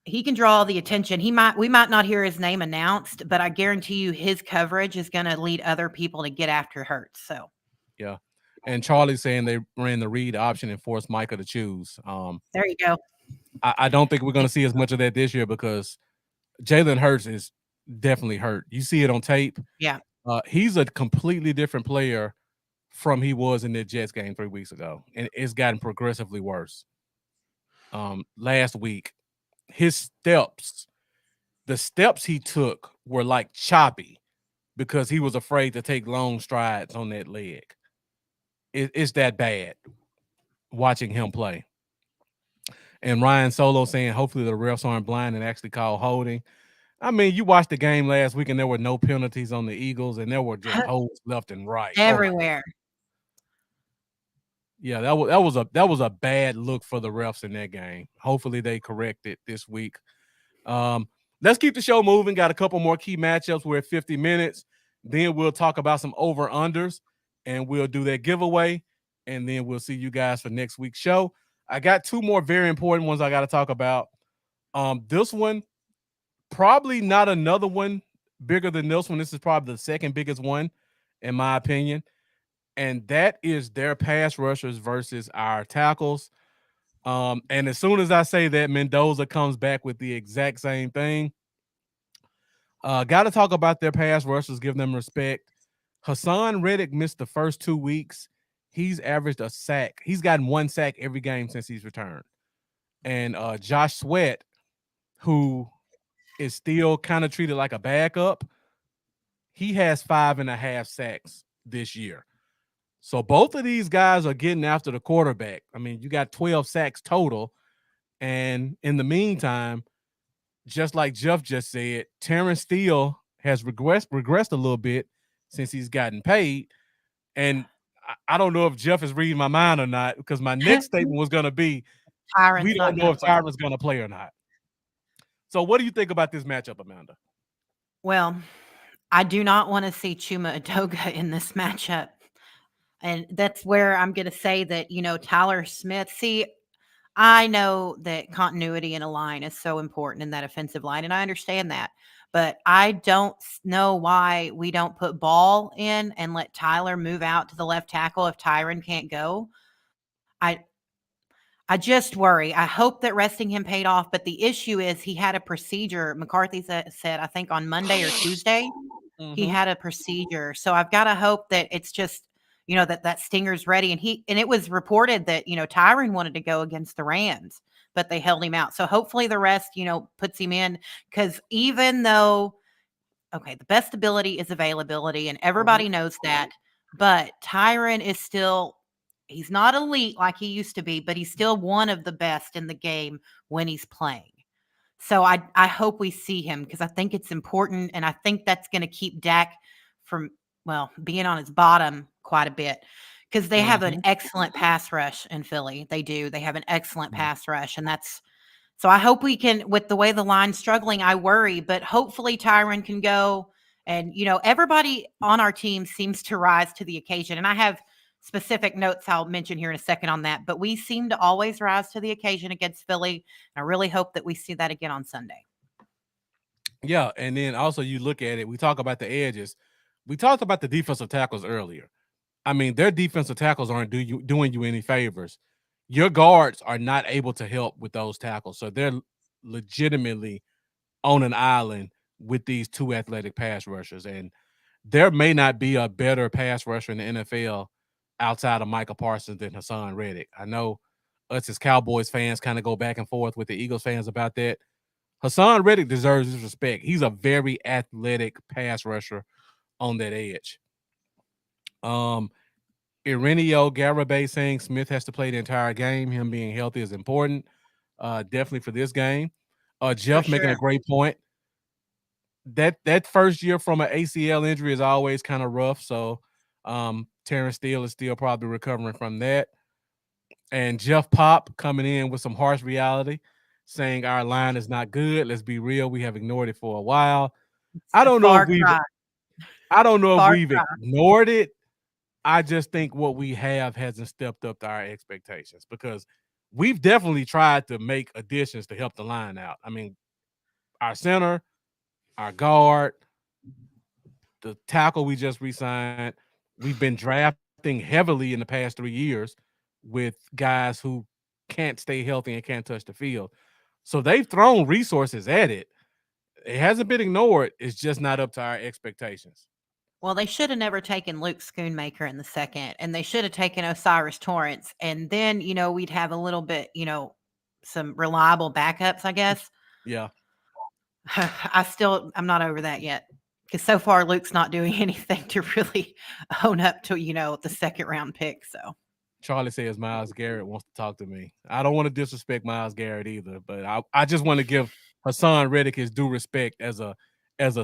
He can draw all the attention. We might not hear his name announced, but I guarantee you his coverage is going to lead other people to get after Hurts. So, yeah. And Charlie's saying they ran the read option and forced Micah to choose. There you go. I don't think we're going to see as much of that this year because Jalen Hurts is definitely hurt. You see it on tape. Yeah. He's a completely different player from he was in the Jets game 3 weeks ago, and it's gotten progressively worse. Last week, the steps he took were like choppy because he was afraid to take long strides on that leg. It's that bad watching him play. And Ryan Solo saying, hopefully the refs aren't blind and actually call holding. I mean, you watched the game last week and there were no penalties on the Eagles and there were just holds left and right. Everywhere. Yeah, that was a bad look for the refs in that game. Hopefully they correct it this week. Let's keep the show moving. Got a couple more key matchups. We're at 50 minutes. Then we'll talk about some over-unders, and we'll do that giveaway. and then we'll see you guys for next week's show. I got two more very important ones I got to talk about. This one, probably not another one bigger than this one. This is probably the second biggest one, in my opinion. And that is their pass rushers versus our tackles. And as soon as I say that, Mendoza comes back with the exact same thing. Got to talk about their pass rushers, give them respect. Hassan Reddick missed the first 2 weeks. He's averaged a sack. He's gotten 1 sack every game since he's returned. And Josh Sweat, who is still kind of treated like a backup, he has 5.5 sacks this year. So both of these guys are getting after the quarterback. I mean, you got 12 sacks total. And in the meantime, just like Jeff just said, Terrence Steele has regressed a little bit since he's gotten paid. And I don't know if Jeff is reading my mind or not, because my next statement was going to be, Tyron's we don't know if play. Tyron's going to play or not. So what do you think about this matchup, Amanda? Well, I do not want to see Chuma Edoga in this matchup. And that's where I'm going to say that, Tyler Smith, see, I know that continuity in a line is so important in that offensive line, and I understand that. But I don't know why we don't put Ball in and let Tyler move out to the left tackle if Tyron can't go. I just worry. I hope that resting him paid off, but the issue is he had a procedure. McCarthy said I think on Monday or Tuesday, he had a procedure. So I've got to hope that it's just, that stinger's ready. And it was reported that, Tyron wanted to go against the Rams, but they held him out. So hopefully the rest, puts him in, because even though, the best ability is availability, and everybody knows that, but Tyron is still, he's not elite like he used to be, but he's still one of the best in the game when he's playing. So I hope we see him, because I think it's important, and I think that's going to keep Dak from, being on his bottom quite a bit, because they have an excellent pass rush in Philly. They do. They have an excellent pass rush, and so I hope we can, with the way the line's struggling, I worry, but hopefully Tyron can go, and, everybody on our team seems to rise to the occasion, and I have specific notes I'll mention here in a second on that, but we seem to always rise to the occasion against Philly. I really hope that we see that again on Sunday. Yeah, and then also you look at it, we talk about the edges. We talked about the defensive tackles earlier. I mean, their defensive tackles aren't doing you any favors. Your guards are not able to help with those tackles, so they're legitimately on an island with these two athletic pass rushers, and there may not be a better pass rusher in the NFL outside of Micah Parsons than Hassan Reddick. I know us as Cowboys fans kind of go back and forth with the Eagles fans about that. Hassan Reddick deserves his respect. He's a very athletic pass rusher on that edge. Ireneo Garibay saying Smith has to play the entire game. Him being healthy is important, definitely for this game. Jeff making a great point. That first year from an ACL injury is always kind of rough. So Terrence Steele is still probably recovering from that. And Jeff Pop coming in with some harsh reality, saying our line is not good. Let's be real. We have ignored it for a while. I don't know if we've ignored it. I just think what we have hasn't stepped up to our expectations, because we've definitely tried to make additions to help the line out. I mean, our center, our guard, the tackle we just re-signed, we've been drafting heavily in the past 3 years with guys who can't stay healthy and can't touch the field. So they've thrown resources at it. It hasn't been ignored. It's just not up to our expectations. Well, they should have never taken Luke Schoonmaker in the second, and they should have taken Osiris Torrance. And then, we'd have a little bit, some reliable backups, I guess. Yeah. I'm not over that yet, because so far Luke's not doing anything to really own up to, the second round pick. So Charlie says Myles Garrett wants to talk to me. I don't want to disrespect Myles Garrett either, but I just want to give Hassan Reddick his due respect as a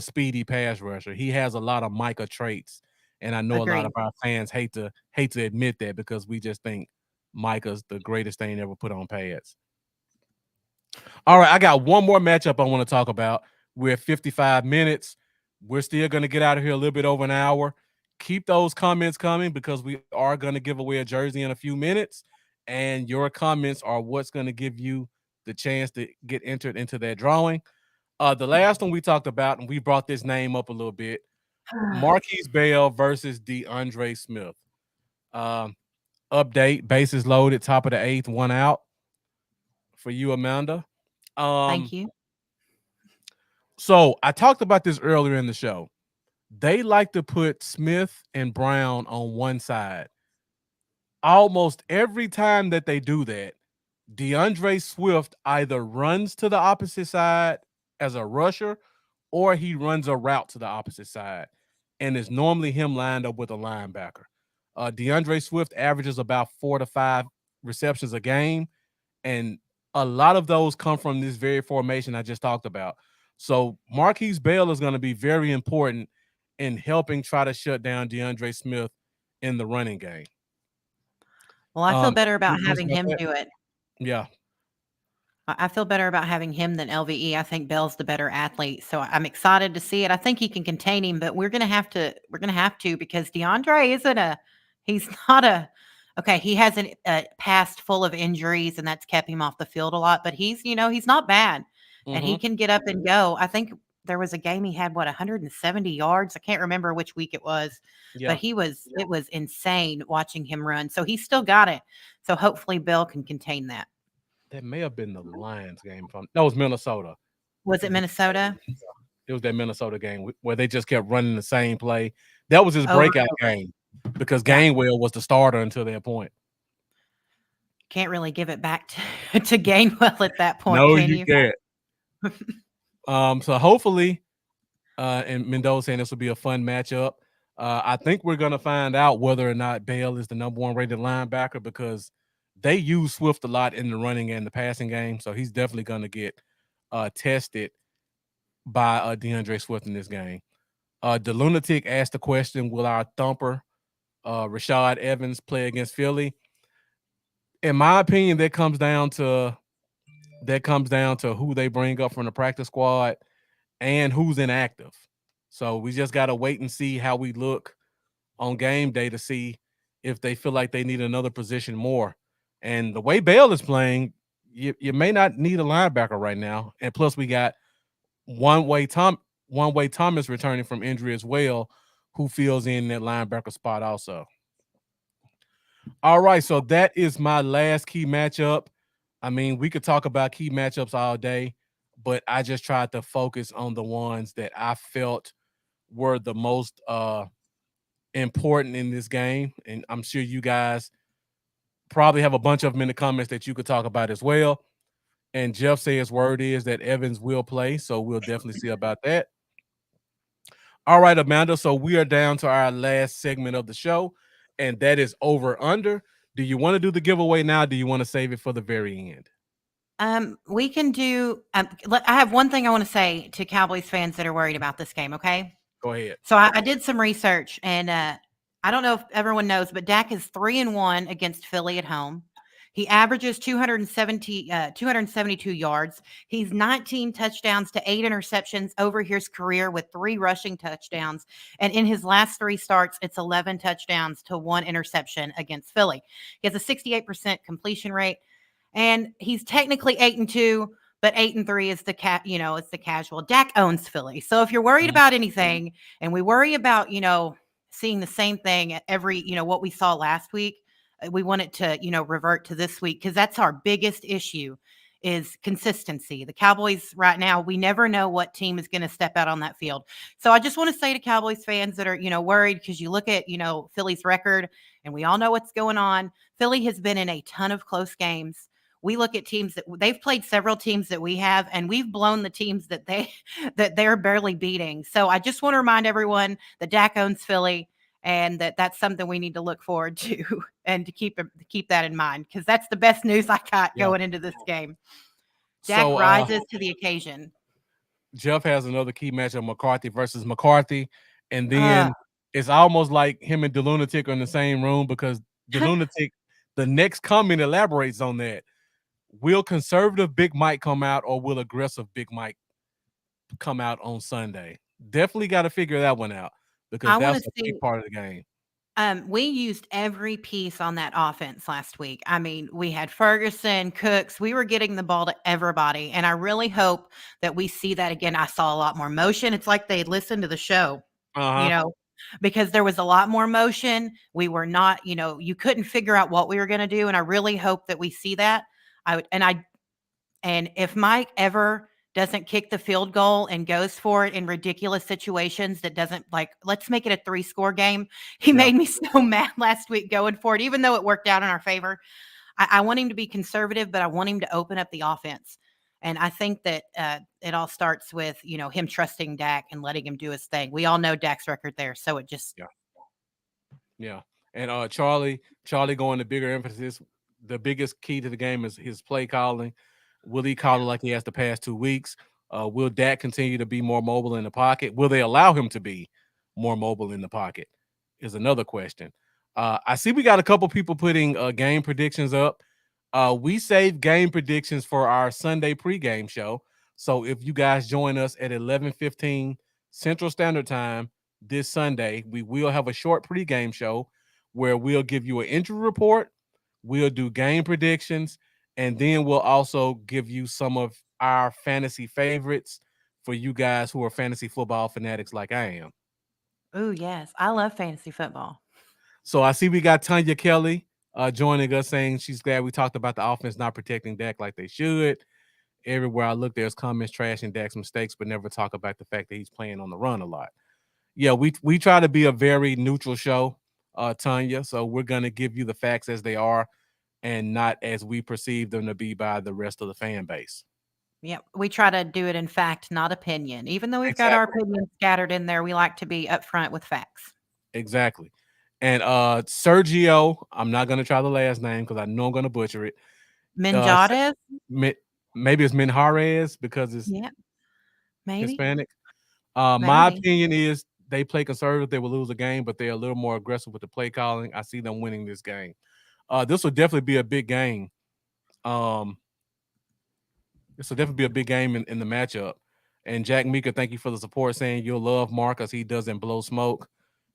speedy pass rusher. He has a lot of Micah traits, and I know a lot of our fans hate to admit that, because we just think Micah's the greatest thing ever put on pads. All right, I got one more matchup I want to talk about. We're at 55 minutes. We're still going to get out of here a little bit over an hour. keep those comments coming because we are going to give away a jersey in a few minutes, and your comments are what's going to give you the chance to get entered into that drawing. The last one we talked about, and we brought this name up a little bit, Marquise Bell versus DeAndre Smith. Update, bases loaded, top of the 8th, 1 out for you, Amanda. Thank you. So I talked about this earlier in the show. They like to put Smith and Brown on one side. Almost every time that they do that, DeAndre Swift either runs to the opposite side as a rusher or he runs a route to the opposite side. And it's normally him lined up with a linebacker. DeAndre Swift averages about 4 to 5 receptions a game. And a lot of those come from this very formation I just talked about. So Marquise Bell is going to be very important in helping try to shut down DeAndre Smith in the running game. Well, I feel better about having about him that? do it. Yeah. I feel better about having him than LVE. I think Bell's the better athlete, so I'm excited to see it. I think he can contain him, but we're gonna have to because DeAndre he's not a okay. He has a past full of injuries, and that's kept him off the field a lot. But he's not bad, and he can get up and go. I think there was a game he had 170 yards. I can't remember which week it was, Yeah. but it was insane watching him run. So he's still got it. So hopefully Bell can contain that. That may have been the Lions game. That was Minnesota. Was it Minnesota? It was that Minnesota game where they just kept running the same play. That was his breakout game because Gainwell was the starter until that point. Can't really give it back to Gainwell at that point. No, can you can't. So hopefully, and Mendoza saying this will be a fun matchup. I think we're going to find out whether or not Bell is the number 1 rated linebacker because they use Swift a lot in the running and the passing game. So he's definitely going to get tested by DeAndre Swift in this game. The Lunatic asked the question, will our thumper, Rashad Evans, play against Philly? In my opinion, that comes down to who they bring up from the practice squad and who's inactive. So we just got to wait and see how we look on game day to see if they feel like they need another position more. And the way Bell is playing, you may not need a linebacker right now. And plus we got one-way Thomas returning from injury as well, who fills in that linebacker spot also. All right, so that is my last key matchup. I mean, we could talk about key matchups all day, but I just tried to focus on the ones that I felt were the most important in this game. And I'm sure you guys probably have a bunch of them in the comments that you could talk about as well. And Jeff says word is that Evans will play, so we'll definitely see about that. All right, Amanda, so we are down to our last segment of the show, and that is over under. Do you want to do the giveaway now? Do you want to save it for the very end? We can do I have one thing I want to say to Cowboys fans that are worried about this game, okay? Go ahead. So I did some research, and I don't know if everyone knows, but Dak is 3-1 against Philly at home. He averages 272 yards. He's 19 touchdowns to 8 interceptions over his career with 3 rushing touchdowns. And in his last 3 starts, it's 11 touchdowns to 1 interception against Philly. He has a 68% completion rate, and he's technically 8-2. But 8-3 is the it's the casual. Dak owns Philly. So if you're worried about anything, and we worry about, seeing the same thing at every, what we saw last week, we want it to, revert to this week because that's our biggest issue is consistency. The Cowboys right now, we never know what team is going to step out on that field. So I just want to say to Cowboys fans that are, worried because you look at, Philly's record and we all know what's going on. Philly has been in a ton of close games. We look at teams that they've played several teams that we have, and we've blown the teams that they're barely beating. So I just want to remind everyone that Dak owns Philly, and that's something we need to look forward to and to keep that in mind because that's the best news I got going into this game. Dak rises to the occasion. Jeff has another key matchup: McCarthy versus McCarthy, and then it's almost like him and the Lunatic are in the same room because the Lunatic, the next comment elaborates on that. Will conservative Big Mike come out or will aggressive Big Mike come out on Sunday? Definitely got to figure that one out. because I want that's to a see. big part of the game. We used every piece on that offense last week. I mean, we had Ferguson, Cooks. We were getting the ball to everybody, and I really hope that we see that again. I saw a lot more motion. It's like they listened to the show, you Uh-huh. know, because there was a lot more motion. We were not, you couldn't figure out what we were going to do, and I really hope that we see that. And if Mike ever doesn't kick the field goal and goes for it in ridiculous situations that doesn't like, let's make it a 3-score game. He Yeah. made me so mad last week going for it, even though it worked out in our favor. I want him to be conservative, but I want him to open up the offense. And I think that it all starts with, him trusting Dak and letting him do his thing. We all know Dak's record there. So it just, Yeah. And Charlie going to bigger emphasis. The biggest key to the game is his play calling. Will he call it like he has the past 2 weeks? Will Dak continue to be more mobile in the pocket? Will they allow him to be more mobile in the pocket? Is another question. I see we got a couple people putting game predictions up. We save game predictions for our Sunday pregame show. So if you guys join us at 11:15 Central Standard Time this Sunday, we will have a short pregame show where we'll give you an injury report, we'll do game predictions, and then we'll also give you some of our fantasy favorites for you guys who are fantasy football fanatics like I am. oh, yes. I love fantasy football. So I see we got Tanya Kelly joining us saying she's glad we talked about the offense not protecting Dak like they should. Everywhere I look, there's comments trashing Dak's mistakes, but never talk about the fact that he's playing on the run a lot. Yeah, we try to be a very neutral show, Tanya. So we're gonna give you the facts as they are and not as we perceive them to be by the rest of the fan base. Yeah, we try to do it in fact, not opinion. Even though we've got our Exactly. opinions scattered in there, we like to be upfront with facts. Exactly. And Sergio, I'm not gonna try the last name because I know I'm gonna butcher it. Uh, Minjades? maybe it's Minjarez because it's Yeah, maybe, Hispanic. My maybe. opinion is they play conservative. They will lose a game, but they're a little more aggressive with the play calling. I see them winning this game. This will definitely be a big game. Um, this will definitely be a big game in the matchup. And Jack Mika, thank you for the support, saying you'll love Marcus. He doesn't blow smoke.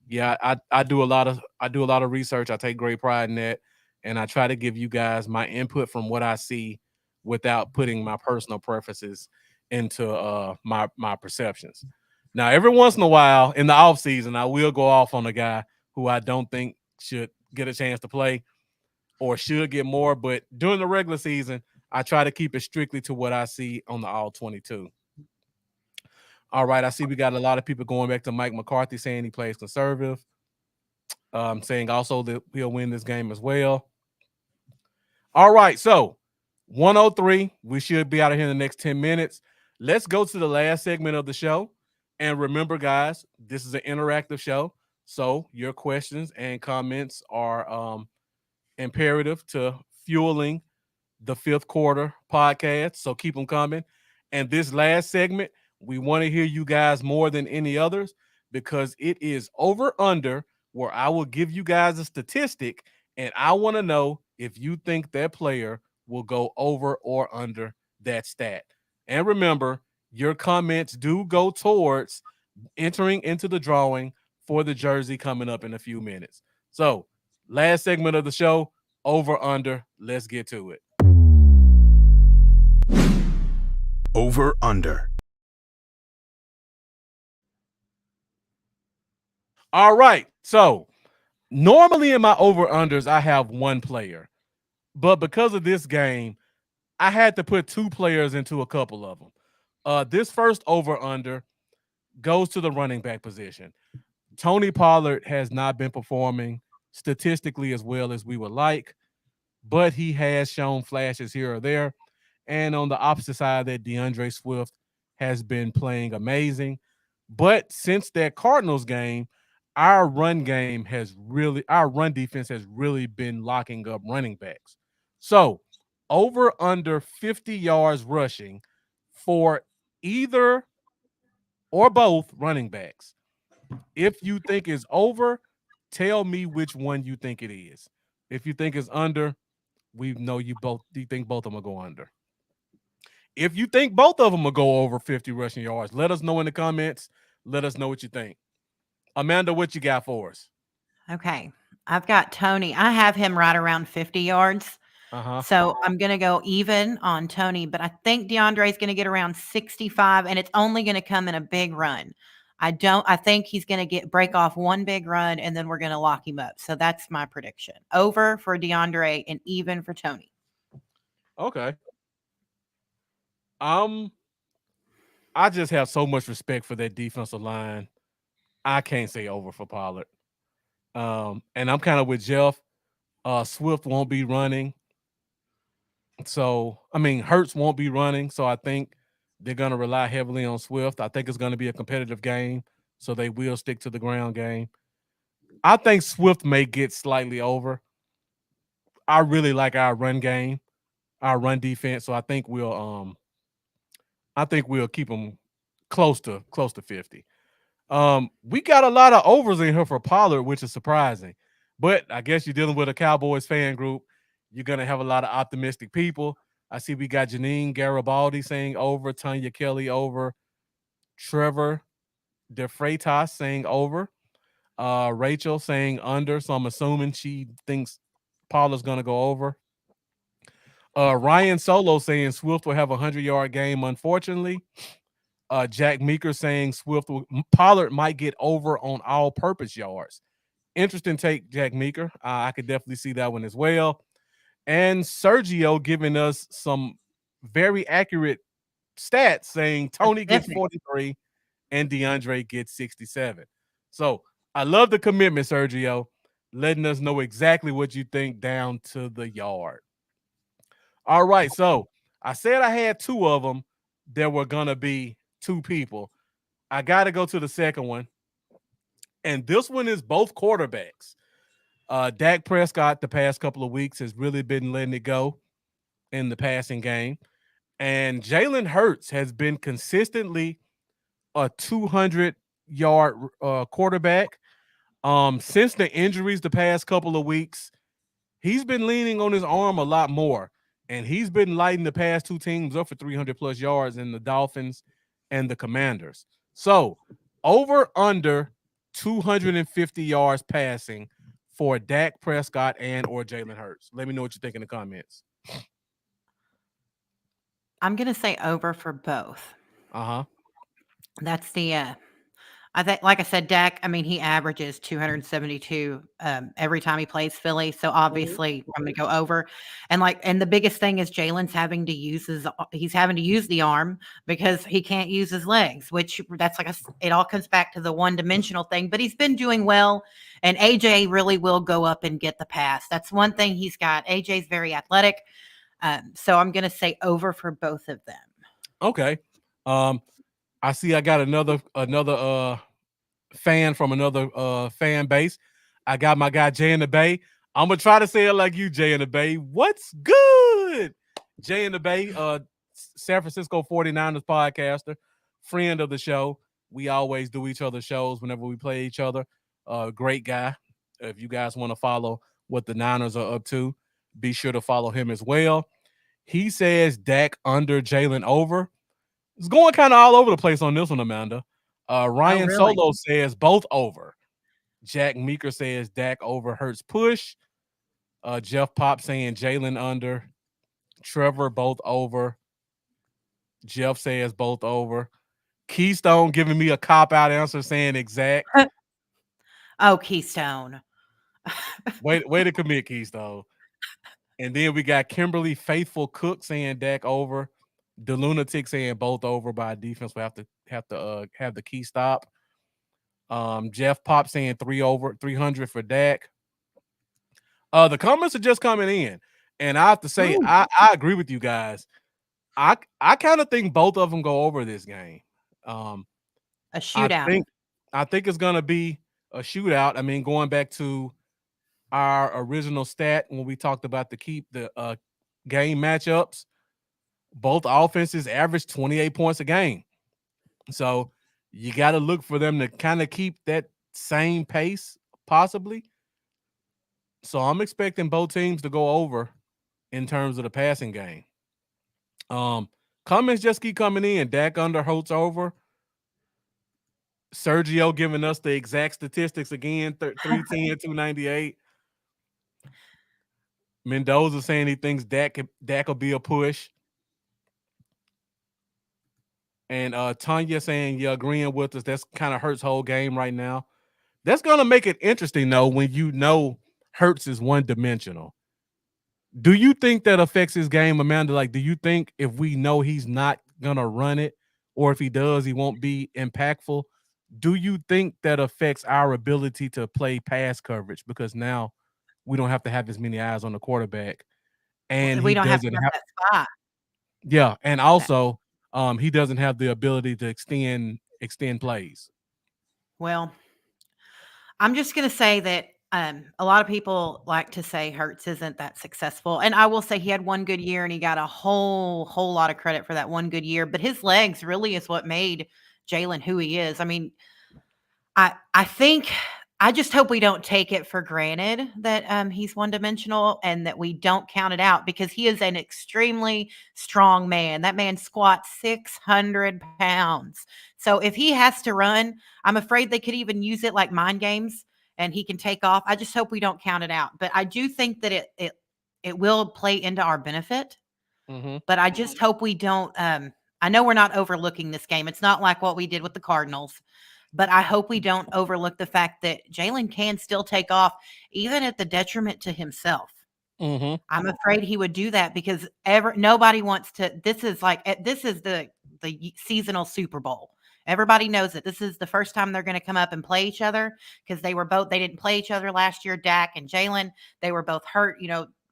Yeah, I do a lot of research. I take great pride in that, and I try to give you guys my input from what I see without putting my personal preferences into my perceptions. Now, every once in a while in the off season, I will go off on a guy who I don't think should get a chance to play or should get more, but during the regular season, I try to keep it strictly to what I see on the all 22. All right, I see we got a lot of people going back to Mike McCarthy saying he plays conservative. Saying also that he'll win this game as well. All right, so 103. We should be out of here in the next 10 minutes. Let's go to the last segment of the show. And remember, guys, this is an interactive show. So your questions and comments are imperative to fueling the fifth quarter podcast. So keep them coming. And this last segment, we want to hear you guys more than any others because it is over under where I will give you guys a statistic and I want to know if you think that player will go over or under that stat. And remember, your comments do go towards entering into the drawing for the jersey coming up in a few minutes. So, last segment of the show, over under. Let's get to it. Over under. All right. So normally in my over unders, I have one player, but because of this game, I had to put two players into a couple of them. This first over under goes to the running back position. Tony Pollard has not been performing statistically as well as we would like, but he has shown flashes here or there. And on the opposite side of that, DeAndre Swift has been playing amazing. But since that Cardinals game, our run defense has really been locking up running backs. So over under 50 yards rushing for either or both running backs. If you think it's over, tell me which one you think it is. If you think it's under, we know you think both of them will go under. If you think both of them will go over 50 rushing yards, let us know in the comments. Let us know what you think. Amanda, what you got for us? Okay. I've got Tony. I have him right around 50 yards. Uh-huh. So I'm going to go even on Tony, but I think DeAndre is going to get around 65, and it's only going to come in a big run. I think he's going to break off one big run, and then we're going to lock him up. So that's my prediction. Over for DeAndre and even for Tony. Okay. I just have so much respect for that defensive line. I can't say over for Pollard. And I'm kind of with Jeff. Swift won't be running. So, I mean, Hurts won't be running. So I think they're going to rely heavily on Swift. I think it's going to be a competitive game. So they will stick to the ground game. I think Swift may get slightly over. I really like our run game, our run defense. So I think we'll keep them close to 50. We got a lot of overs in here for Pollard, which is surprising. But I guess you're dealing with a Cowboys fan group. You're gonna have a lot of optimistic people. I see we got Janine Garibaldi saying over, Tanya Kelly over, Trevor DeFreitas saying over, Rachel saying under. So I'm assuming she thinks Pollard's gonna go over. Ryan Solo saying Swift will have a 100-yard game, unfortunately. Jack Meeker saying Pollard might get over on all-purpose yards. Interesting take, Jack Meeker. I could definitely see that one as well. And Sergio giving us some very accurate stats saying Tony gets 43 and DeAndre gets 67. So I love the commitment, Sergio, letting us know exactly what you think down to the yard. All right, so I said I had two of them. There were going to be two people. I got to go to the second one. And this one is both quarterbacks. Dak Prescott the past couple of weeks has really been letting it go in the passing game. And Jalen Hurts has been consistently a 200-yard quarterback. Since the injuries the past couple of weeks, he's been leaning on his arm a lot more. And he's been lighting the past two teams up for 300-plus yards in the Dolphins and the Commanders. So, over under 250 yards passing for Dak Prescott and or Jalen Hurts. Let me know what you think in the comments. I'm going to say over for both. Uh-huh. That's the I think, like I said, Dak, I mean, he averages 272 every time he plays Philly. So obviously I'm going to go over. And the biggest thing is Jalen's having to use he's having to use the arm because he can't use his legs, which that's it all comes back to the one-dimensional thing, but he's been doing well. And AJ really will go up and get the pass. That's one thing he's got. AJ's very athletic. So I'm going to say over for both of them. Okay. I see I got another fan from another fan base. I got my guy Jay in the Bay. I'm gonna try to say it like you, Jay in the Bay. What's good? Jay in the Bay, San Francisco 49ers podcaster, friend of the show. We always do each other's shows whenever we play each other. Great guy. If you guys want to follow what the Niners are up to, be sure to follow him as well. He says Dak under, Jalen over. It's going kind of all over the place on this one, Amanda. Ryan Solo says both over. Jack Meeker says Dak over, Hurts push. Jeff Pop saying Jalen under. Trevor both over. Jeff says both over. Keystone giving me a cop-out answer saying exact. Oh, Keystone. way to commit, Keystone. And then we got Kimberly Faithful Cook saying Dak over. The Lunatic saying both over by defense. We have to have the key stop. Jeff Pop saying 300 for Dak. The comments are just coming in, and I have to say I agree with you guys. I kind of think both of them go over this game. A shootout. I think it's gonna be a shootout. I mean, going back to our original stat when we talked about the game matchups, both offenses average 28 points a game. So you got to look for them to kind of keep that same pace, possibly. So I'm expecting both teams to go over in terms of the passing game. Comments just keep coming in. Dak under, Hurts over. Sergio giving us the exact statistics again, 310, 298. Mendoza saying he thinks Dak will be a push. And Tanya saying, yeah, agreeing with us. That's kind of Hurts' whole game right now. That's going to make it interesting, though, when you know Hurts is one-dimensional. Do you think that affects his game, Amanda? Like, do you think if we know he's not going to run it, or if he does, he won't be impactful? Do you think that affects our ability to play pass coverage? Because now we don't have to have as many eyes on the quarterback. And We he don't have to doesn't have have that spot. yeah, and also he doesn't have the ability to extend plays. Well, I'm just going to say that a lot of people like to say Hurts isn't that successful. And I will say he had one good year and he got a whole lot of credit for that one good year. But his legs really is what made Jalen who he is. I mean, I think I just hope we don't take it for granted that he's one-dimensional and that we don't count it out, because he is an extremely strong man. That man squats 600 pounds. So if he has to run, I'm afraid they could even use it like mind games and he can take off. I just hope we don't count it out. But I do think that it will play into our benefit. Mm-hmm. But I just hope we don't I know we're not overlooking this game. It's not like what we did with the Cardinals. But I hope we don't overlook the fact that Jalen can still take off, even at the detriment to himself. Mm-hmm. I'm afraid he would do that because nobody wants to. This is the seasonal Super Bowl. Everybody knows that this is the first time they're going to come up and play each other, because they didn't play each other last year. Dak and Jalen, they were both hurt.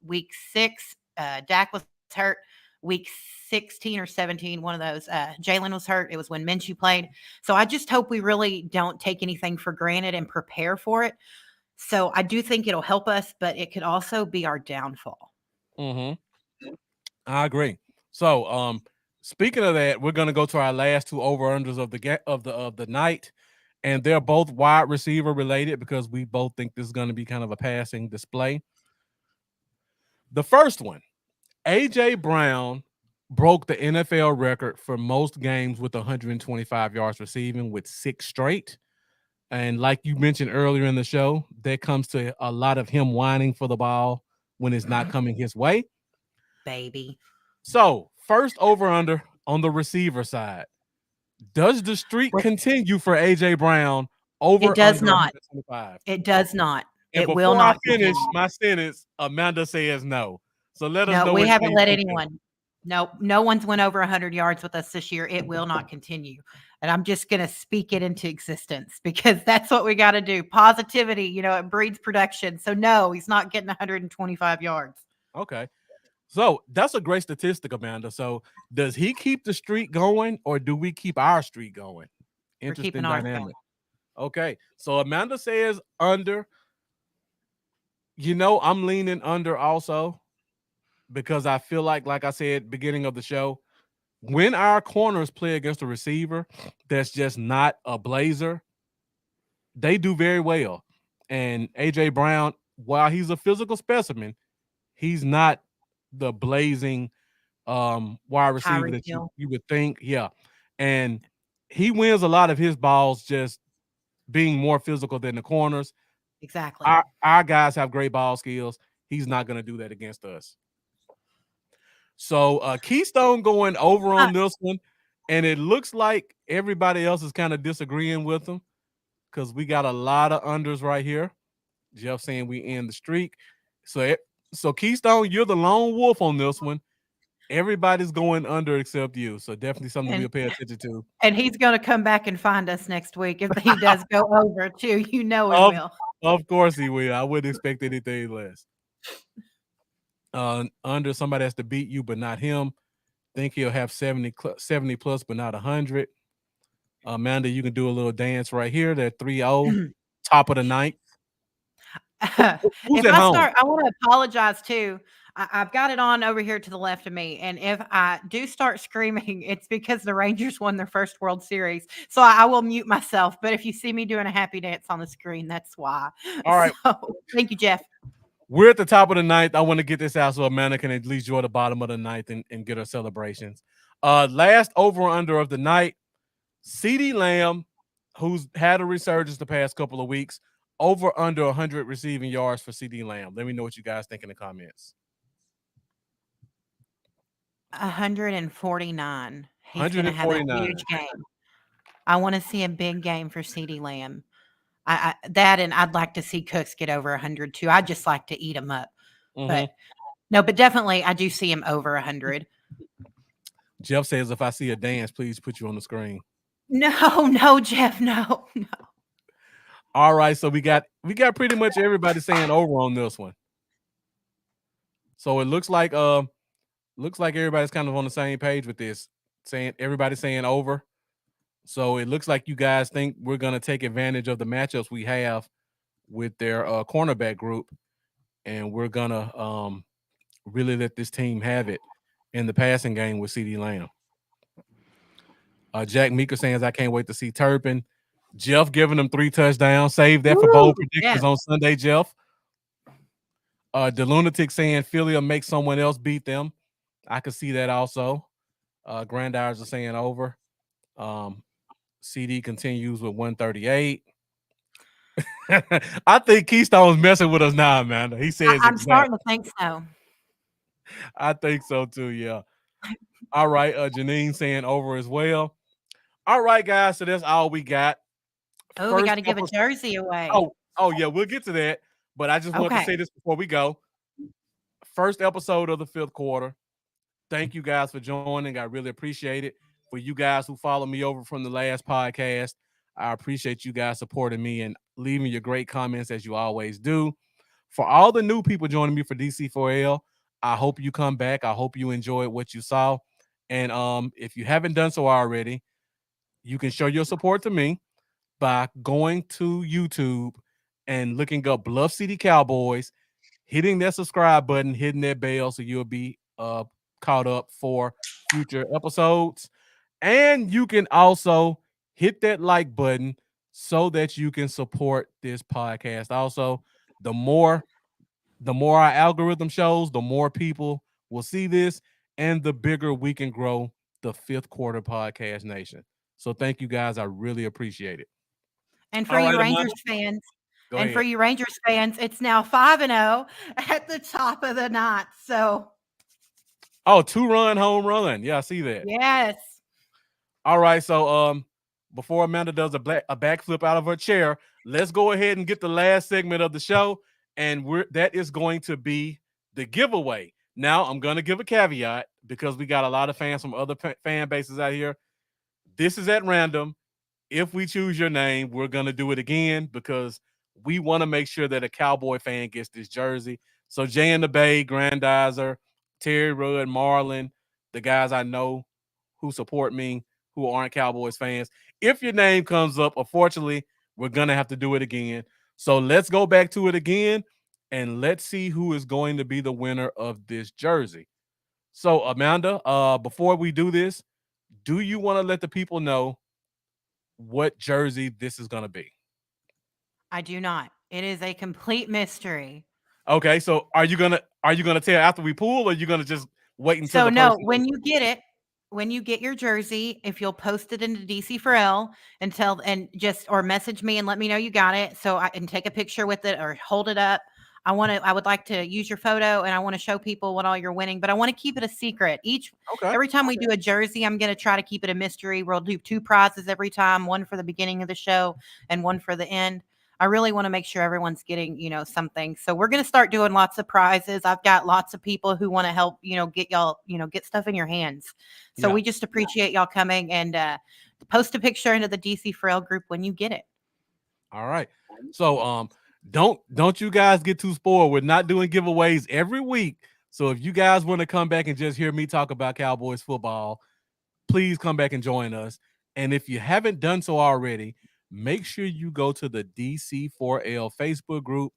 Week 6, Dak was hurt. Week 16 or 17, one of those, Jalen was hurt. It was when Minshew played. So I just hope we really don't take anything for granted and prepare for it. So I do think it'll help us, but it could also be our downfall. Mm-hmm. I agree. So, speaking of that, we're going to go to our last two over-unders of the night, and they're both wide receiver related because we both think this is going to be kind of a passing display. The first one, A.J. Brown broke the NFL record for most games with 125 yards receiving with 6 straight. And like you mentioned earlier in the show, that comes to a lot of him whining for the ball when it's not coming his way. Baby. So, first over-under on the receiver side. Does the streak continue for A.J. Brown over It does under not. 125? It does not. And it before will not I finish continue. my sentence, Amanda says no. So let us No, know. we haven't let anyone. No one's went over 100 yards with us this year. It will not continue. And I'm just going to speak it into existence because that's what we got to do. Positivity, it breeds production. So no, he's not getting 125 yards. Okay. So that's a great statistic, Amanda. So does he keep the streak going or do we keep our streak going? Interesting dynamic. Okay. So Amanda says under. I'm leaning under also because I feel like I said, beginning of the show, when our corners play against a receiver that's just not a blazer, they do very well. And A.J. Brown, while he's a physical specimen, he's not the blazing wide receiver that you would think. Yeah. And he wins a lot of his balls just being more physical than the corners. Exactly. Our guys have great ball skills. He's not going to do that against us. So Keystone going over on this one, and it looks like everybody else is kind of disagreeing with him because we got a lot of unders right here. Jeff saying we end the streak. So Keystone, you're the lone wolf on this one. Everybody's going under except you. So definitely something we'll pay attention to. And he's going to come back and find us next week if he does go over too. He will. Of course he will. I wouldn't expect anything less. Under, somebody has to beat you, but not him. Think he'll have 70 plus, but not 100. Amanda, you can do a little dance right here. They're 3-0, top of the ninth. If I start, I want to apologize too. I've got it on over here to the left of me. And if I do start screaming, it's because the Rangers won their first World Series. So I will mute myself. But if you see me doing a happy dance on the screen, that's why. All right. So, thank you, Jeff. We're at the top of the ninth. I want to get this out so Amanda can at least join the bottom of the ninth and get her celebrations. Last over under of the night, CeeDee Lamb who's had a resurgence the past couple of weeks, over under 100 receiving yards for CD Lamb. Let me know what you guys think in the comments. 149. He's going to have a 149. huge game. I want to see a big game for CD Lamb. That, and I'd like to see Cooks get over 100 too. I'd just like to eat him up. But no, but definitely I do see him over 100. Jeff says if I see a dance, please put you on the screen. No, Jeff, no. All right, so we got pretty much everybody saying over on this one. So it looks like everybody's kind of on the same page with this, everybody's saying over. So it looks like you guys think we're gonna take advantage of the matchups we have with their cornerback group, and we're gonna really let this team have it in the passing game with CD Lamb. Jack Meeker saying, I can't wait to see Turpin. Jeff giving them 3 touchdowns. Save that for bold predictions on Sunday, Jeff. The Lunatic saying Philly will make someone else beat them. I could see that also. Grandires are saying over. CD continues with 138. I think Keystone's messing with us now, Amanda. He says I'm starting to think so. I think so too, yeah. All right, Janine saying over as well. All right, guys, so that's all we got. Oh, we got to give a jersey away. Oh, yeah, we'll get to that. But I just want to say this before we go. First episode of the 5th quarter. Thank you guys for joining. I really appreciate it. For you guys who followed me over from the last podcast, I appreciate you guys supporting me and leaving your great comments as you always do. For all the new people joining me for DC4L, I hope you come back. I hope you enjoyed what you saw. And if you haven't done so already, you can show your support to me by going to YouTube and looking up Bluff City Cowboys, hitting that subscribe button, hitting that bell so you'll be caught up for future episodes. And you can also hit that like button so that you can support this podcast. Also, the more our algorithm shows, the more people will see this, and the bigger we can grow the 5th quarter podcast nation. So thank you guys. I really appreciate it. And for you Rangers fans, it's now 5-0 at the top of the 9th. So 2-run home run. Yeah, I see that. Yes. All right. So before Amanda does a backflip out of her chair, let's go ahead and get the last segment of the show. And that is going to be the giveaway. Now, I'm going to give a caveat because we got a lot of fans from other fan bases out here. This is at random. If we choose your name, we're going to do it again because we want to make sure that a Cowboy fan gets this jersey. So Jay in the Bay, Grandizer, Terry Rudd, Marlon, the guys I know who support me, who aren't Cowboys fans. If your name comes up, unfortunately, we're going to have to do it again. So let's go back to it again, and let's see who is going to be the winner of this jersey. So, Amanda, before we do this, do you want to let the people know what jersey this is going to be? I do not. It is a complete mystery. Okay, so are you gonna tell after we pull, or are you gonna just wait until? So no, when you get it, when you get your jersey, if you'll post it into DC4L or message me and let me know you got it, so I can take a picture with it or hold it up. I would like to use your photo, and I want to show people what all you're winning, but I want to keep it a secret. Every time we do a jersey, I'm going to try to keep it a mystery. We'll do 2 prizes every time, one for the beginning of the show and one for the end. I really want to make sure everyone's getting, something. So we're going to start doing lots of prizes. I've got lots of people who want to help, get y'all, get stuff in your hands. So we just appreciate y'all coming and post a picture into the DC4L group when you get it. All right. So don't you guys get too spoiled. We're not doing giveaways every week. So if you guys want to come back and just hear me talk about Cowboys football, please come back and join us. And if you haven't done so already, make sure you go to the DC4L Facebook group.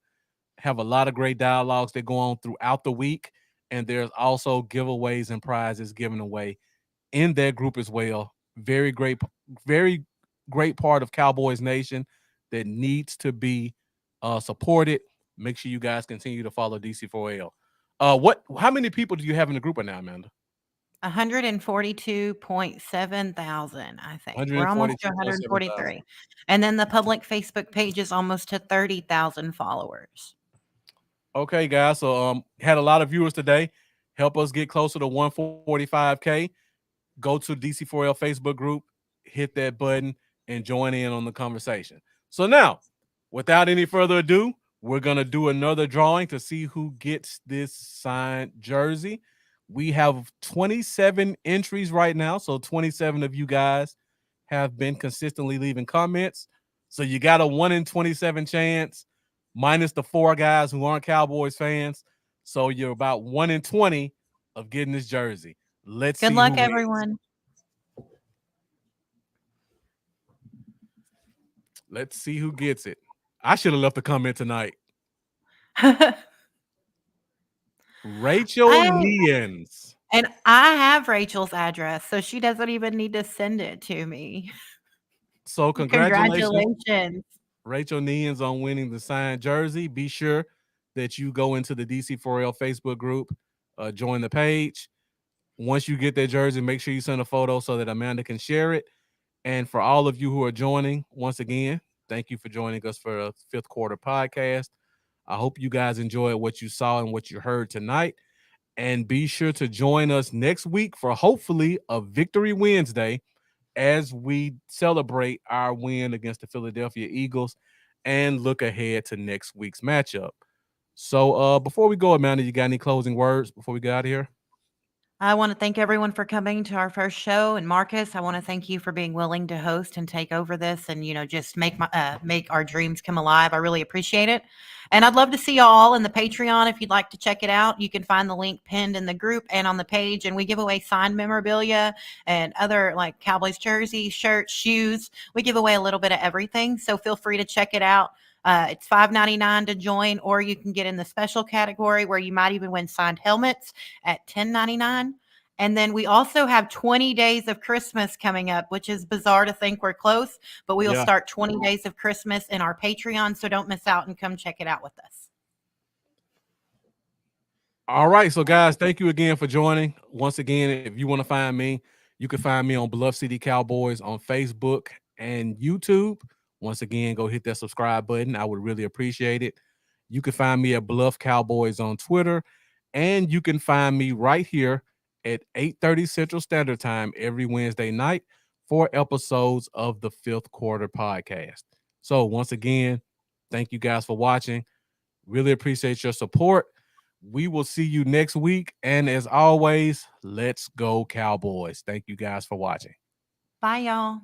Have a lot of great dialogues that go on throughout the week. And there's also giveaways and prizes given away in that group as well. Very great part of Cowboys Nation that needs to be supported. Make sure you guys continue to follow DC4L. How many people do you have in the group right now, Amanda? 142.7 thousand, I think. We're almost to 142,700. 143. And then the public Facebook page is almost to 30,000 followers. Okay, guys. So had a lot of viewers today. Help us get closer to 145K. Go to DC4L Facebook group, hit that button, and join in on the conversation. So now, without any further ado, we're going to do another drawing to see who gets this signed jersey. We have 27 entries right now. So 27 of you guys have been consistently leaving comments. So you got a 1 in 27 chance, minus the 4 guys who aren't Cowboys fans. So you're about 1 in 20 of getting this jersey. Let's Good see luck, who wins. everyone. Let's see who gets it. I should have left a comment tonight. Rachel Neans. And I have Rachel's address, so she doesn't even need to send it to me. So congratulations, Congratulations. Rachel Neans, on winning the signed jersey. Be sure that you go into the DC4L Facebook group, join the page. Once you get that jersey, make sure you send a photo so that Amanda can share it. And for all of you who are joining, once again, thank you for joining us for a fifth quarter podcast. I hope you guys enjoyed what you saw and what you heard tonight. And be sure to join us next week for hopefully a Victory Wednesday as we celebrate our win against the Philadelphia Eagles and look ahead to next week's matchup. So before we go, Amanda, you got any closing words before we get out of here? I want to thank everyone for coming to our first show. And Marcus, I want to thank you for being willing to host and take over this and, just make our dreams come alive. I really appreciate it. And I'd love to see y'all in the Patreon. If you'd like to check it out, you can find the link pinned in the group and on the page. And we give away signed memorabilia and other like Cowboys jerseys, shirts, shoes. We give away a little bit of everything. So feel free to check it out. It's $5.99 to join, or you can get in the special category where you might even win signed helmets at $10.99. And then we also have 20 days of Christmas coming up, which is bizarre to think we're close, but we will start 20 days of Christmas in our Patreon. So don't miss out and come check it out with us. All right. So, guys, thank you again for joining. Once again, if you want to find me, you can find me on Bluff City Cowboys on Facebook and YouTube. Once again, go hit that subscribe button. I would really appreciate it. You can find me at Bluff Cowboys on Twitter, and you can find me right here at 8:30 Central Standard Time every Wednesday night for episodes of the Fifth Quarter Podcast. So once again, thank you guys for watching. Really appreciate your support. We will see you next week. And as always, let's go Cowboys. Thank you guys for watching. Bye, y'all.